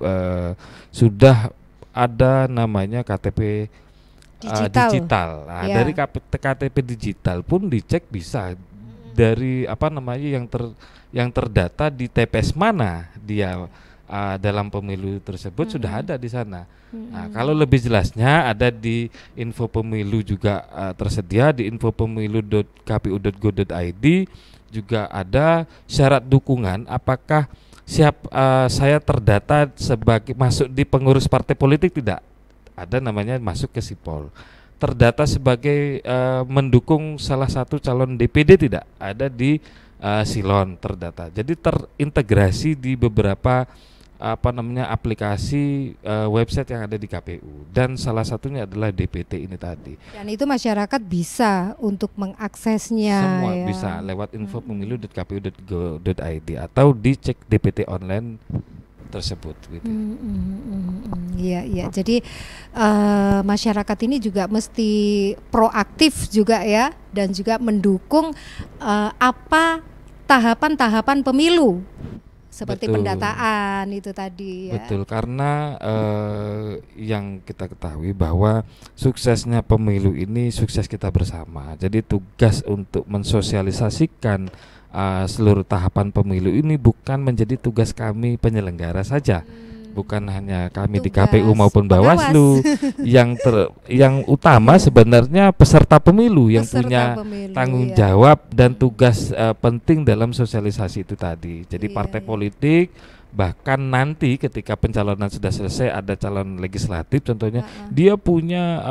sudah ada namanya KTP digital. Nah, dari KTP digital pun dicek bisa dari yang terdata di TPS mana dia dalam pemilu tersebut sudah ada di sana. Nah, kalau lebih jelasnya ada di info pemilu juga tersedia di infopemilu.kpu.go.id, juga ada syarat dukungan apakah saya terdata sebagai masuk di pengurus partai politik, tidak ada namanya masuk ke Sipol. Terdata sebagai mendukung salah satu calon DPD, tidak ada di Silon terdata. Jadi terintegrasi di beberapa aplikasi website yang ada di KPU, dan salah satunya adalah DPT ini tadi. Dan itu masyarakat bisa untuk mengaksesnya. Semua bisa lewat infopemilu.kpu.go.id atau dicek DPT online tersebut gitu. Iya, iya. Jadi masyarakat ini juga mesti proaktif juga ya, dan juga mendukung apa tahapan-tahapan pemilu seperti Betul. pendataan itu tadi ya. Betul, karena yang kita ketahui bahwa suksesnya pemilu ini sukses kita bersama. Jadi tugas untuk mensosialisasikan seluruh tahapan pemilu ini bukan menjadi tugas kami penyelenggara saja. Bukan hanya kami di Tugas KPU maupun pengawas. Bawaslu. yang utama sebenarnya peserta pemilu yang Peserta punya pemilu, tanggung ya. jawab dan tugas penting dalam sosialisasi itu tadi. Jadi Iya, partai iya. politik, bahkan nanti ketika pencalonan sudah selesai ada calon legislatif contohnya, dia punya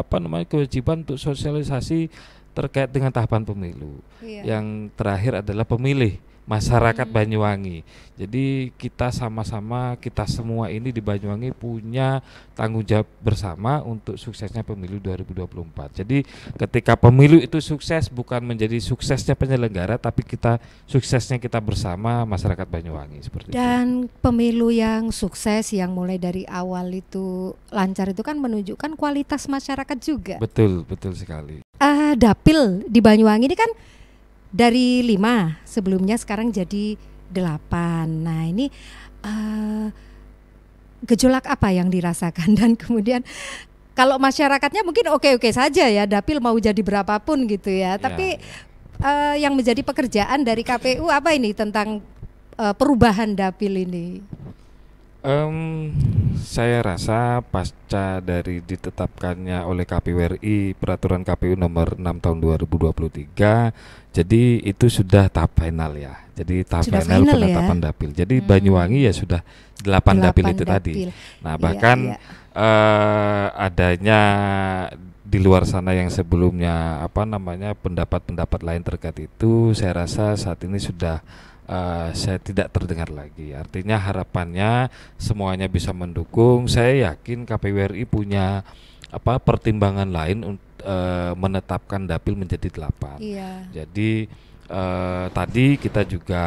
kewajiban untuk sosialisasi terkait dengan tahapan pemilu. Iya. Yang terakhir adalah pemilih masyarakat Banyuwangi. Jadi kita sama-sama, kita semua ini di Banyuwangi punya tanggung jawab bersama untuk suksesnya pemilu 2024. Jadi ketika pemilu itu sukses bukan menjadi suksesnya penyelenggara, tapi suksesnya kita bersama masyarakat Banyuwangi seperti itu. Dan pemilu yang sukses, yang mulai dari awal itu lancar, itu kan menunjukkan kualitas masyarakat juga. Betul, betul sekali. Dapil di Banyuwangi ini kan dari 5 sebelumnya, sekarang jadi 8. Nah ini gejolak apa yang dirasakan, dan kemudian kalau masyarakatnya mungkin oke-oke saja ya, dapil mau jadi berapapun gitu ya, tapi yang menjadi pekerjaan dari KPU apa ini tentang perubahan dapil ini? Saya rasa pasca dari ditetapkannya oleh KPU RI Peraturan KPU nomor 6 tahun 2023, jadi itu sudah tahap final ya. Jadi tahap Sudah final final penetapan ya? dapil. Jadi Banyuwangi ya sudah 8 dapil itu tadi. dapil. Nah, Iya, bahkan iya. adanya di luar sana yang sebelumnya pendapat-pendapat lain terkait itu, saya rasa saat ini sudah saya tidak terdengar lagi. Artinya harapannya semuanya bisa mendukung. Saya yakin KPU RI punya pertimbangan lain untuk menetapkan dapil menjadi 8. Iya. Jadi tadi kita juga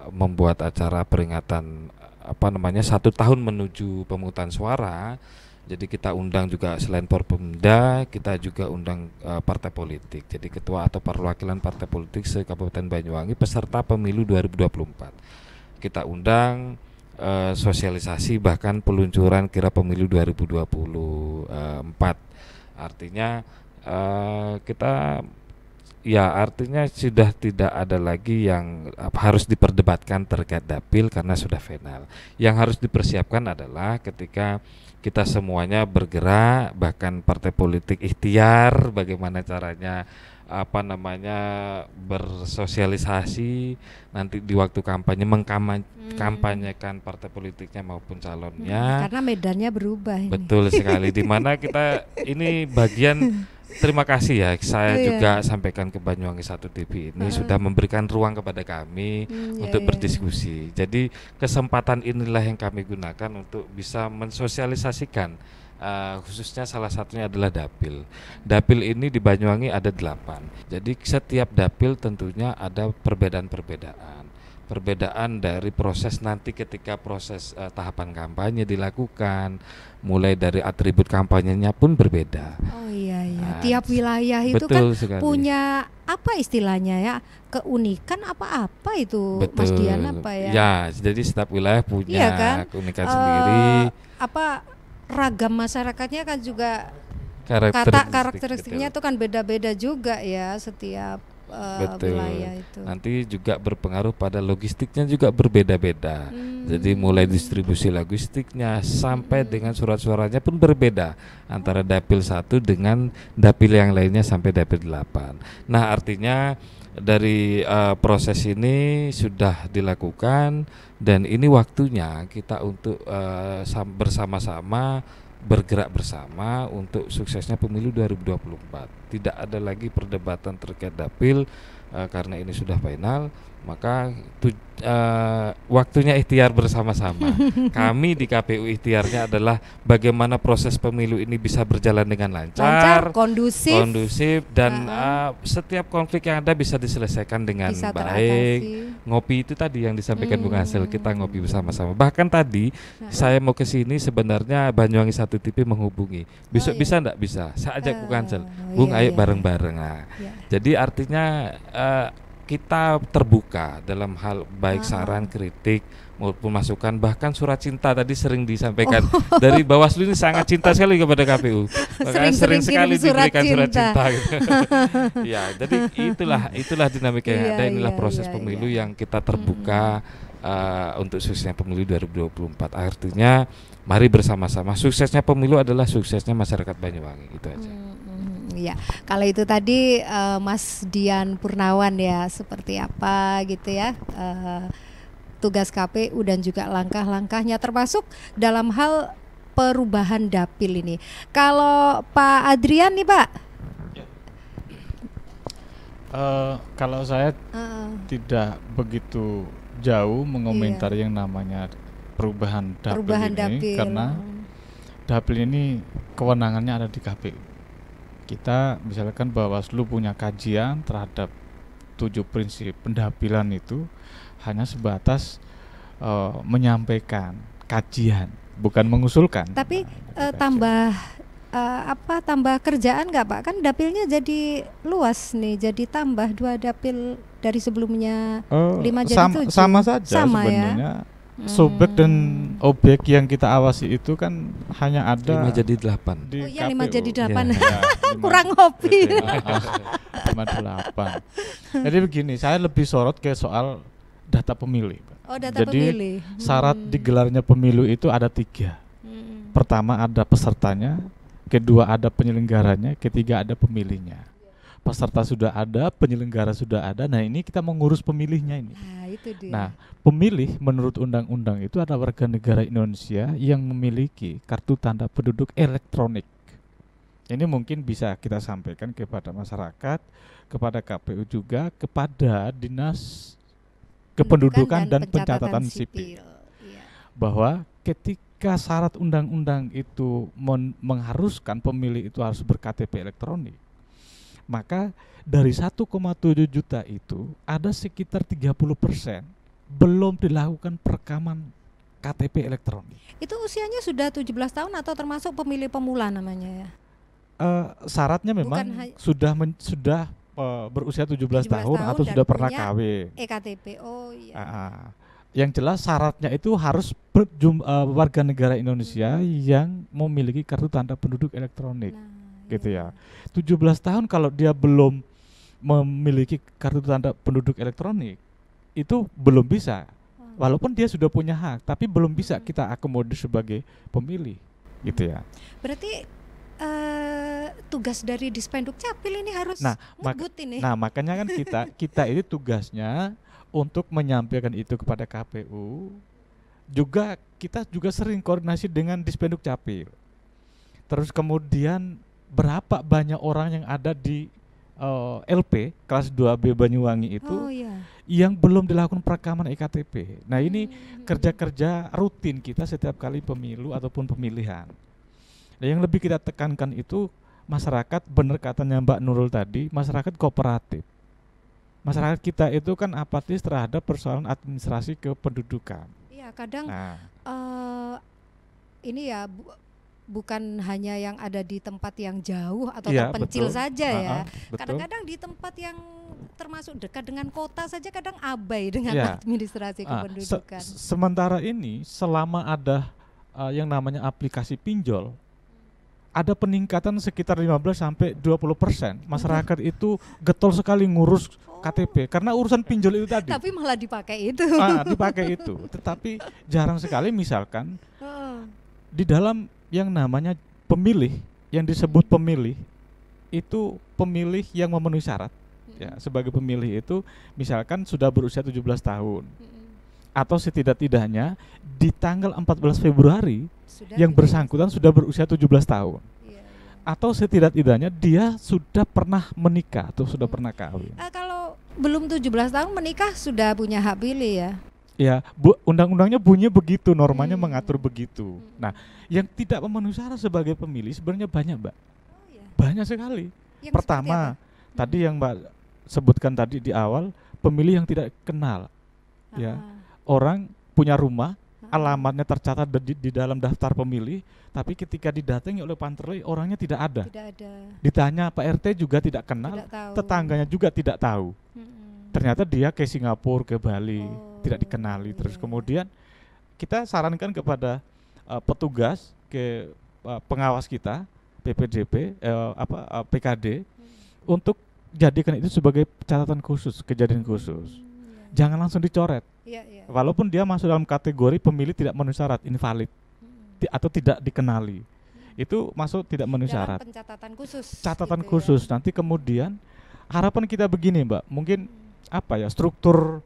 membuat acara peringatan 1 tahun menuju pemungutan suara. Jadi kita undang juga selain Porpemda, kita juga undang partai politik. Jadi ketua atau perwakilan partai politik se-Kabupaten Banyuwangi peserta pemilu 2024. Kita undang sosialisasi bahkan peluncuran kira pemilu 2024. Artinya artinya sudah tidak ada lagi yang harus diperdebatkan terkait dapil karena sudah final. Yang harus dipersiapkan adalah ketika kita semuanya bergerak, bahkan partai politik ikhtiar bagaimana caranya bersosialisasi nanti di waktu kampanye mengkampanyekan partai politiknya maupun calonnya. Karena medannya berubah ini. Betul sekali, di mana kita ini bagian terima kasih ya, saya juga sampaikan ke Banyuwangi 1 TV ini sudah memberikan ruang kepada kami untuk berdiskusi. Jadi kesempatan inilah yang kami gunakan untuk bisa mensosialisasikan, khususnya salah satunya adalah dapil. Dapil ini di Banyuwangi ada 8. Jadi setiap dapil tentunya ada perbedaan-perbedaan dari proses nanti ketika proses tahapan kampanye dilakukan, mulai dari atribut kampanyenya pun berbeda. Oh iya. Tiap wilayah itu betul kan sekali. punya apa istilahnya ya, keunikan apa itu, Betul. Mas Dian apa ya? Ya, jadi setiap wilayah punya keunikan sendiri. Ragam masyarakatnya kan juga karakteristiknya itu kan beda-beda juga ya setiap betul. wilayah itu. Nanti juga berpengaruh pada logistiknya juga berbeda-beda. Jadi mulai distribusi logistiknya sampai dengan surat suaranya pun berbeda antara dapil 1 dengan dapil yang lainnya sampai dapil 8. Nah, artinya dari proses ini sudah dilakukan dan ini waktunya kita untuk bersama-sama bergerak bersama untuk suksesnya pemilu 2024. Tidak ada lagi perdebatan terkait dapil, karena ini sudah final, maka waktunya ikhtiar bersama-sama. Kami di KPU ikhtiarnya adalah bagaimana proses pemilu ini bisa berjalan dengan lancar, kondusif dan setiap konflik yang ada bisa diselesaikan dengan baik. Ngopi itu tadi yang disampaikan Bung Hasil, kita ngopi bersama-sama. Bahkan tadi saya mau ke sini sebenarnya Banyuwangi 1 TV menghubungi. Besok bisa enggak? Bisa. Saya ajak Bung Hasil. Bung, ayo bareng-bareng. Nah, jadi artinya kita terbuka dalam hal baik saran, kritik maupun masukan, bahkan surat cinta tadi sering disampaikan dari Bawaslu ini sangat cinta sekali kepada KPU. Sering sekali diberikan surat cinta gitu. Ya, jadi itulah dinamika yang ada, inilah proses pemilu yang kita terbuka untuk suksesnya pemilu 2024. Artinya mari bersama-sama, suksesnya pemilu adalah suksesnya masyarakat Banyuwangi, itu aja. Ya, kalau itu tadi Mas Dian Purnawan ya, seperti apa gitu ya tugas KPU dan juga langkah-langkahnya termasuk dalam hal perubahan dapil ini. Kalau Pak Adrian nih Pak? Kalau saya tidak begitu jauh mengomentar yang namanya perubahan dapil. Karena dapil ini kewenangannya ada di KPU. Kita misalkan Bawaslu punya kajian terhadap 7 prinsip pendapilan itu hanya sebatas menyampaikan kajian, bukan mengusulkan. Tapi tambah kerjaan nggak Pak? Kan dapilnya jadi luas nih, jadi tambah 2 dapil dari sebelumnya 5 jadi 7. Sama saja sebenarnya. Ya? Subjek dan objek yang kita awasi itu kan hanya ada 5 jadi 8. Oh iya, 5 jadi 8. Ya, kurang ngopi. 5 8. Jadi begini, saya lebih sorot ke soal data pemilih. Data jadi, pemilih. Syarat digelarnya pemilu itu ada 3. Pertama ada pesertanya, kedua ada penyelenggaranya, ketiga ada pemilihnya. Peserta sudah ada, penyelenggara sudah ada. Nah, ini kita mengurus pemilihnya ini. Itu dia. Nah, pemilih menurut undang-undang itu adalah warga negara Indonesia yang memiliki kartu tanda penduduk elektronik. Ini mungkin bisa kita sampaikan kepada masyarakat, kepada KPU juga, kepada Dinas Kependudukan dan Pencatatan Sipil. Bahwa ketika syarat undang-undang itu mengharuskan pemilih itu harus berKTP elektronik, maka dari 1,7 juta itu ada sekitar 30% belum dilakukan perekaman KTP elektronik. Itu usianya sudah 17 tahun atau termasuk pemilih pemula namanya ya? Syaratnya memang sudah berusia 17 tahun atau sudah pernah KW. EKTP. Oh iya. Yang jelas syaratnya itu harus warga negara Indonesia yang memiliki kartu tanda penduduk elektronik. Gitu ya. 17 tahun kalau dia belum memiliki kartu tanda penduduk elektronik itu belum bisa. Walaupun dia sudah punya hak, tapi belum bisa kita akomodir sebagai pemilih, gitu ya. Berarti tugas dari Dispenduk Capil ini harus ini. Nah, makanya kan kita ini tugasnya untuk menyampaikan itu kepada KPU. Kita juga sering koordinasi dengan Dispenduk Capil. Terus kemudian berapa banyak orang yang ada di LP kelas 2B Banyuwangi itu yang belum dilakukan perekaman EKTP. Nah, ini kerja-kerja rutin kita setiap kali pemilu ataupun pemilihan. Nah, yang lebih kita tekankan itu masyarakat, benar katanya Mbak Nurul tadi, masyarakat kooperatif. Masyarakat kita itu kan apatis terhadap persoalan administrasi kependudukan. Iya, kadang ini ya bukan hanya yang ada di tempat yang jauh atau terpencil saja ya. Kadang-kadang di tempat yang termasuk dekat dengan kota saja kadang abai dengan administrasi kependudukan. Sementara ini selama ada yang namanya aplikasi pinjol, ada peningkatan sekitar 15-20%. Masyarakat itu getol sekali ngurus KTP karena urusan pinjol itu tadi. Tapi malah dipakai itu. Dipakai itu. Tetapi jarang sekali misalkan di dalam yang namanya pemilih, yang disebut pemilih itu pemilih yang memenuhi syarat. Ya, sebagai pemilih itu misalkan sudah berusia 17 tahun. Atau setidak-tidaknya di tanggal 14 Februari yang bersangkutan sudah berusia 17 tahun. Atau setidak-tidaknya dia sudah pernah menikah atau sudah pernah kawin. Kalau belum 17 tahun menikah sudah punya hak pilih ya. Ya, undang-undangnya bunyi begitu, normanya mengatur begitu. Nah, yang tidak memenuhi syarat sebagai pemilih sebenarnya banyak, Mbak. iya. Banyak sekali. Yang Pertama, tadi yang Mbak sebutkan tadi di awal, pemilih yang tidak kenal. Ya, orang punya rumah, alamatnya tercatat di dalam daftar pemilih, tapi ketika didatangi oleh Panterlei orangnya tidak ada. Tidak ada. Ditanya Pak RT juga tidak kenal, Tidak tahu. tetangganya juga tidak tahu. Ternyata dia ke Singapura, ke Bali, tidak dikenali. Terus iya. kemudian kita sarankan kepada petugas, ke pengawas kita, PPDP, PKD, untuk jadikan itu sebagai catatan khusus, kejadian khusus. Jangan langsung dicoret. Iya. Walaupun dia masuk dalam kategori pemilih tidak memenuhi syarat, invalid, atau tidak dikenali, itu masuk tidak memenuhi syarat. Pencatatan khusus. Catatan gitu khusus. Nanti kemudian harapan kita begini, Mbak, mungkin struktur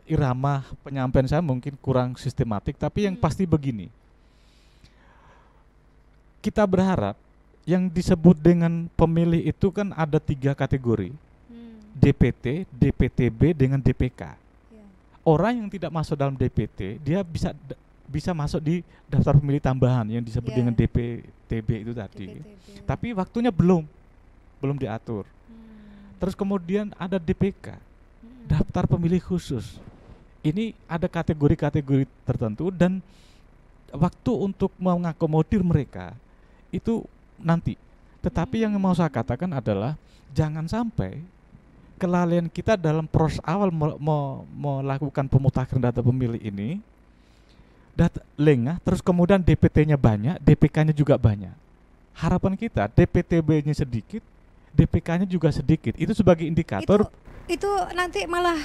irama penyampaian saya mungkin kurang sistematik, tapi yang pasti begini, kita berharap yang disebut dengan pemilih itu kan ada 3 kategori, DPT, DPTB dengan DPK. Orang yang tidak masuk dalam DPT dia bisa masuk di daftar pemilih tambahan yang disebut dengan DPTB itu tadi. Tapi waktunya belum diatur. Terus kemudian ada DPK, daftar pemilih khusus. Ini ada kategori-kategori tertentu dan waktu untuk mengakomodir mereka itu nanti. Tetapi yang mau saya katakan adalah jangan sampai kelalaian kita dalam proses awal melakukan pemutakhiran data pemilih ini lengah, terus kemudian DPT-nya banyak, DPK-nya juga banyak. Harapan kita DPTB-nya sedikit, DPK-nya juga sedikit. Itu sebagai indikator. Itu nanti malah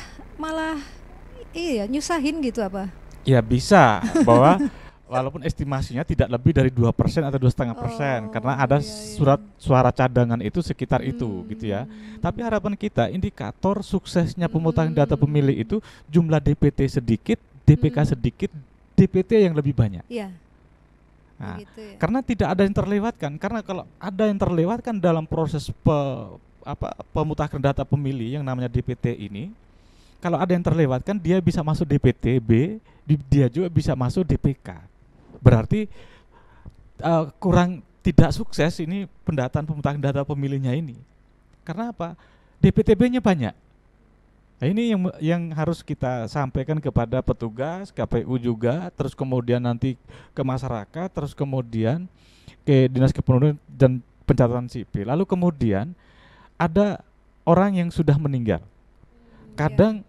nyusahin gitu apa? Ya bisa, bahwa walaupun estimasinya tidak lebih dari 2% atau 2,5%, karena ada surat suara cadangan itu sekitar itu gitu ya. Tapi harapan kita indikator suksesnya pemutakhiran data pemilih itu jumlah DPT sedikit, DPK sedikit, DPT yang lebih banyak. Iya. Nah, begitu ya. karena tidak ada yang terlewatkan. Karena kalau ada yang terlewatkan dalam proses pemutakhiran data pemilih yang namanya DPT ini, kalau ada yang terlewatkan dia bisa masuk DPTB, dia juga bisa masuk DPK. Berarti kurang tidak sukses ini pendataan pemutakhiran data pemilihnya ini. Karena apa? DPTB-nya banyak. Nah, ini yang harus kita sampaikan kepada petugas KPU juga, terus kemudian nanti ke masyarakat, terus kemudian ke Dinas Kependudukan dan Pencatatan Sipil. Lalu kemudian ada orang yang sudah meninggal. Kadang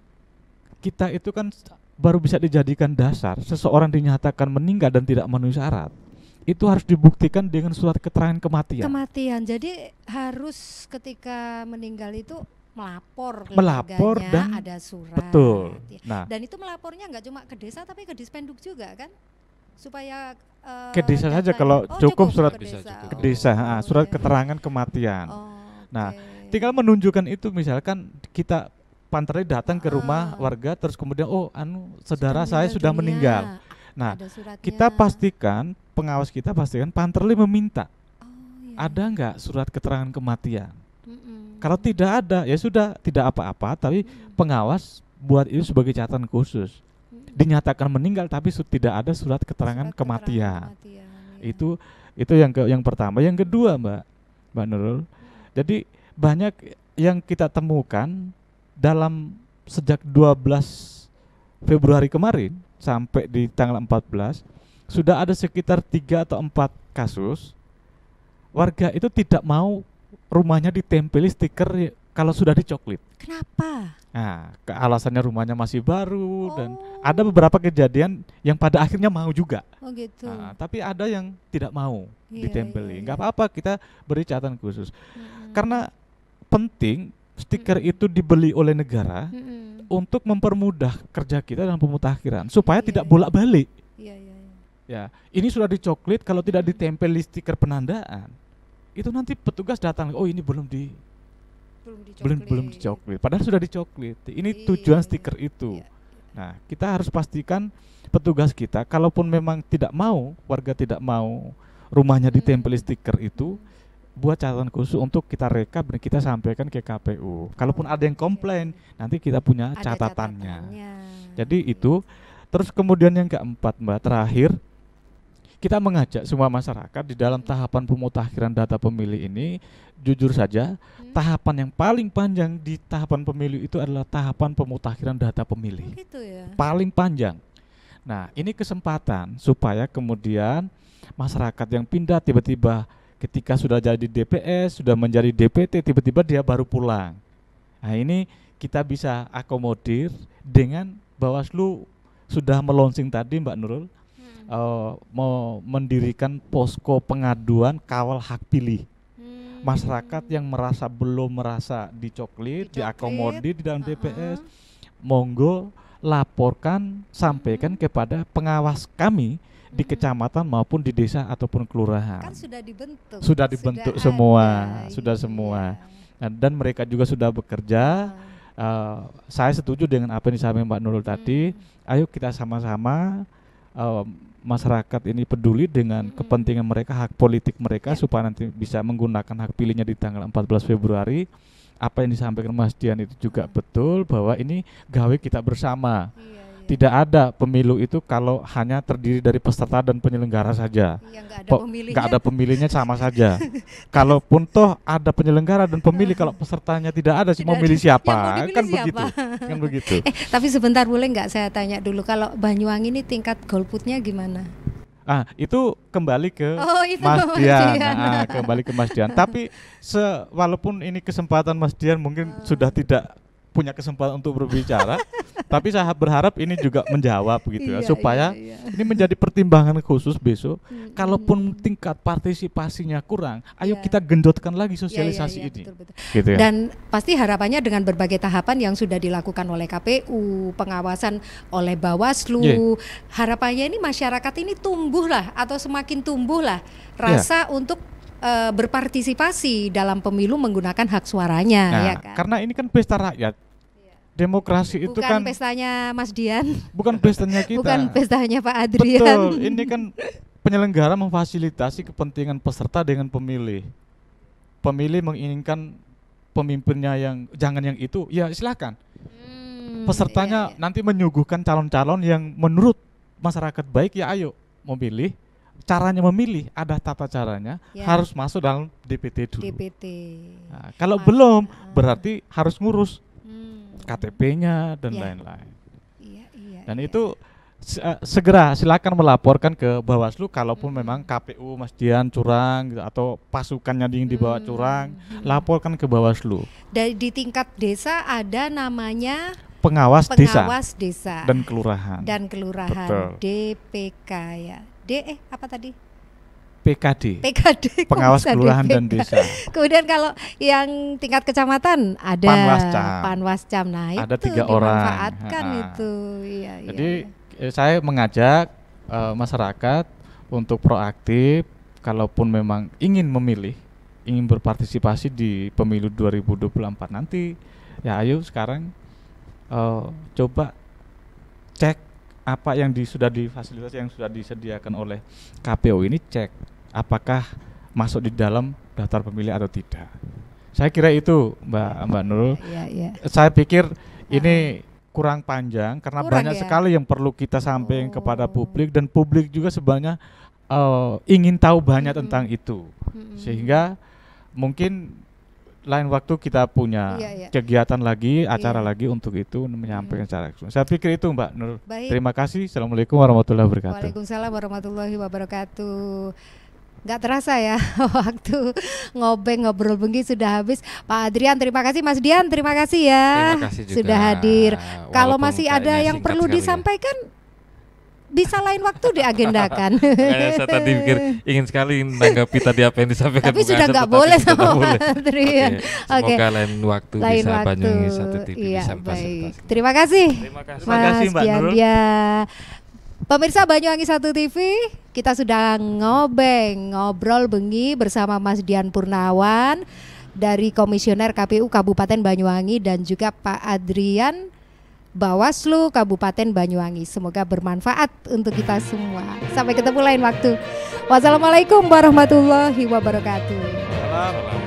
kita itu kan baru bisa dijadikan dasar seseorang dinyatakan meninggal dan tidak memenuhi syarat. Itu harus dibuktikan dengan surat keterangan kematian. Jadi harus ketika meninggal itu melapor dan ada surat. Betul. Nah, dan itu melapornya nggak cuma ke desa tapi ke Dispenduk juga kan, supaya ke desa saja kalau cukup surat ke desa, surat keterangan kematian. Nah, tinggal menunjukkan itu, misalkan kita Panterlei datang ke rumah warga, terus kemudian saudara saya sudah meninggal. Nah, kita pastikan, pengawas kita pastikan Panterlei meminta ada nggak surat keterangan kematian. Kalau tidak ada, ya sudah, tidak apa-apa, tapi pengawas buat itu sebagai catatan khusus. Dinyatakan meninggal tapi tidak ada surat keterangan kematian. Itu yang pertama. Yang kedua, Mbak Nurul. Jadi banyak yang kita temukan dalam sejak 12 Februari kemarin sampai di tanggal 14 sudah ada sekitar 3 atau 4 kasus warga itu tidak mau rumahnya ditempeli stiker kalau sudah dicoklit. Kenapa? Nah, alasannya rumahnya masih baru dan ada beberapa kejadian yang pada akhirnya mau juga. Oh gitu. Nah, tapi ada yang tidak mau ditempeli. Enggak apa-apa, kita beri catatan khusus. Karena penting stiker itu dibeli oleh negara untuk mempermudah kerja kita dalam pemutakhiran supaya tidak bolak-balik. Ya, ini sudah dicoklit, kalau tidak ditempeli stiker penandaan, itu nanti petugas datang, ini belum dicoklit, padahal sudah dicoklit. Ini tujuan stiker itu. Nah, kita harus pastikan petugas kita, kalaupun memang tidak mau, warga tidak mau rumahnya ditempeli stiker itu, buat catatan khusus untuk kita rekap dan kita sampaikan ke KPU. Kalaupun ada yang komplain, nanti kita punya Ada catatannya. catatannya. Jadi itu. Terus kemudian yang keempat, Mbak, terakhir, kita mengajak semua masyarakat di dalam tahapan pemutakhiran data pemilih ini, jujur saja, tahapan yang paling panjang di tahapan pemilu itu adalah tahapan pemutakhiran data pemilih. Gitu ya. Paling panjang. Nah, ini kesempatan supaya kemudian masyarakat yang pindah tiba-tiba ketika sudah jadi DPS, sudah menjadi DPT, tiba-tiba dia baru pulang. Nah, ini kita bisa akomodir dengan Bawaslu sudah melonsing tadi, Mbak Nurul, mau mendirikan posko pengaduan kawal hak pilih. Masyarakat yang belum merasa dicoklit, diakomodir di dalam DPS, monggo laporkan, sampaikan kepada pengawas kami di kecamatan maupun di desa ataupun kelurahan. Kan sudah dibentuk. Sudah dibentuk semua, ada, sudah iya. semua. Nah, dan mereka juga sudah bekerja. Saya setuju dengan apa yang disampaikan Mbak Nurul tadi. Ayo kita sama-sama masyarakat ini peduli dengan kepentingan mereka, hak politik mereka, supaya nanti bisa menggunakan hak pilihnya di tanggal 14 Februari. Apa yang disampaikan Mas Dian itu juga betul, bahwa ini gawe kita bersama. Tidak ada pemilu itu kalau hanya terdiri dari peserta dan penyelenggara saja. Nggak ada pemilihnya sama saja. Kalaupun toh ada penyelenggara dan pemilih, kalau pesertanya tidak ada, mau milih siapa? Kan begitu. Kan begitu. Tapi sebentar, boleh nggak saya tanya dulu, kalau Banyuwangi ini tingkat golputnya gimana? Itu kembali ke itu Mas Mas Dian. Dian. Kembali ke Mas Dian. Tapi walaupun ini kesempatan Mas Dian mungkin sudah tidak punya kesempatan untuk berbicara, tapi saya berharap ini juga menjawab gitu ya, supaya ini menjadi pertimbangan khusus besok. Kalaupun tingkat partisipasinya kurang, ayo kita gendotkan lagi sosialisasi ini. Betul. Gitu ya. Dan pasti harapannya dengan berbagai tahapan yang sudah dilakukan oleh KPU, pengawasan oleh Bawaslu, harapannya ini masyarakat ini tumbuhlah atau semakin tumbuhlah rasa untuk berpartisipasi dalam pemilu menggunakan hak suaranya. Ya kan? Karena ini kan pesta rakyat. Demokrasi itu kan bukan pestanya Mas Dian, bukan pestanya kita, bukan pestanya Pak Adrian. Betul, ini kan penyelenggara memfasilitasi kepentingan peserta dengan pemilih. Pemilih menginginkan pemimpinnya yang jangan yang itu, ya silakan. Pesertanya nanti menyuguhkan calon-calon yang menurut masyarakat baik, ya ayo memilih. Caranya memilih ada tata caranya, harus masuk dalam DPT dulu. Nah, kalau belum berarti harus ngurus KTP-nya dan lain-lain. Dan itu segera silakan melaporkan ke Bawaslu kalaupun memang KPU Mas Dian curang gitu, atau pasukannya ingin dibawa curang, laporkan ke Bawaslu. Di tingkat desa ada namanya pengawas desa dan kelurahan. Betul. DPK ya. Apa tadi? PKD. Pengawas kelurahan DPK. Dan desa. Kemudian kalau yang tingkat kecamatan ada Panwascam. Nah, ada itu 3 orang. Dimanfaatkan itu. Jadi saya mengajak masyarakat untuk proaktif, kalaupun memang ingin memilih, ingin berpartisipasi di pemilu 2024 nanti, ya ayo sekarang coba cek apa yang sudah difasilitasi, yang sudah disediakan oleh KPU ini, cek apakah masuk di dalam daftar pemilih atau tidak. Saya kira itu Mbak Nurul. Saya pikir ini kurang panjang karena banyak sekali yang perlu kita sampaikan kepada publik, dan publik juga sebenarnya ingin tahu banyak tentang itu. Sehingga mungkin lain waktu kita punya kegiatan lagi, acara lagi untuk itu menyampaikan secara langsung. Saya pikir itu Mbak Nur. Terima kasih. Assalamualaikum warahmatullahi wabarakatuh. Waalaikumsalam warahmatullahi wabarakatuh. Nggak terasa ya waktu ngobrol bengi sudah habis. Pak Adrian terima kasih, Mas Dian terima kasih ya. Terima kasih juga. Sudah hadir. Kalau Walaupun masih ada yang perlu disampaikan, bisa lain waktu diagendakan. Saya tadi pikir ingin sekali menanggapi tadi apa yang disampaikan. Tapi sudah nggak boleh sama Pak Adrian. Semoga lain waktu bisa Banyuwangi 1 TV bisa baik. Terima kasih. Mas Dian. Pemirsa Banyuwangi 1 TV, kita sudah ngobrol bengi bersama Mas Dian Purnawan dari Komisioner KPU Kabupaten Banyuwangi dan juga Pak Adrian Bawaslu Kabupaten Banyuwangi. Semoga bermanfaat untuk kita semua. Sampai ketemu lain waktu. Wassalamualaikum warahmatullahi wabarakatuh. Waalaikumsalam.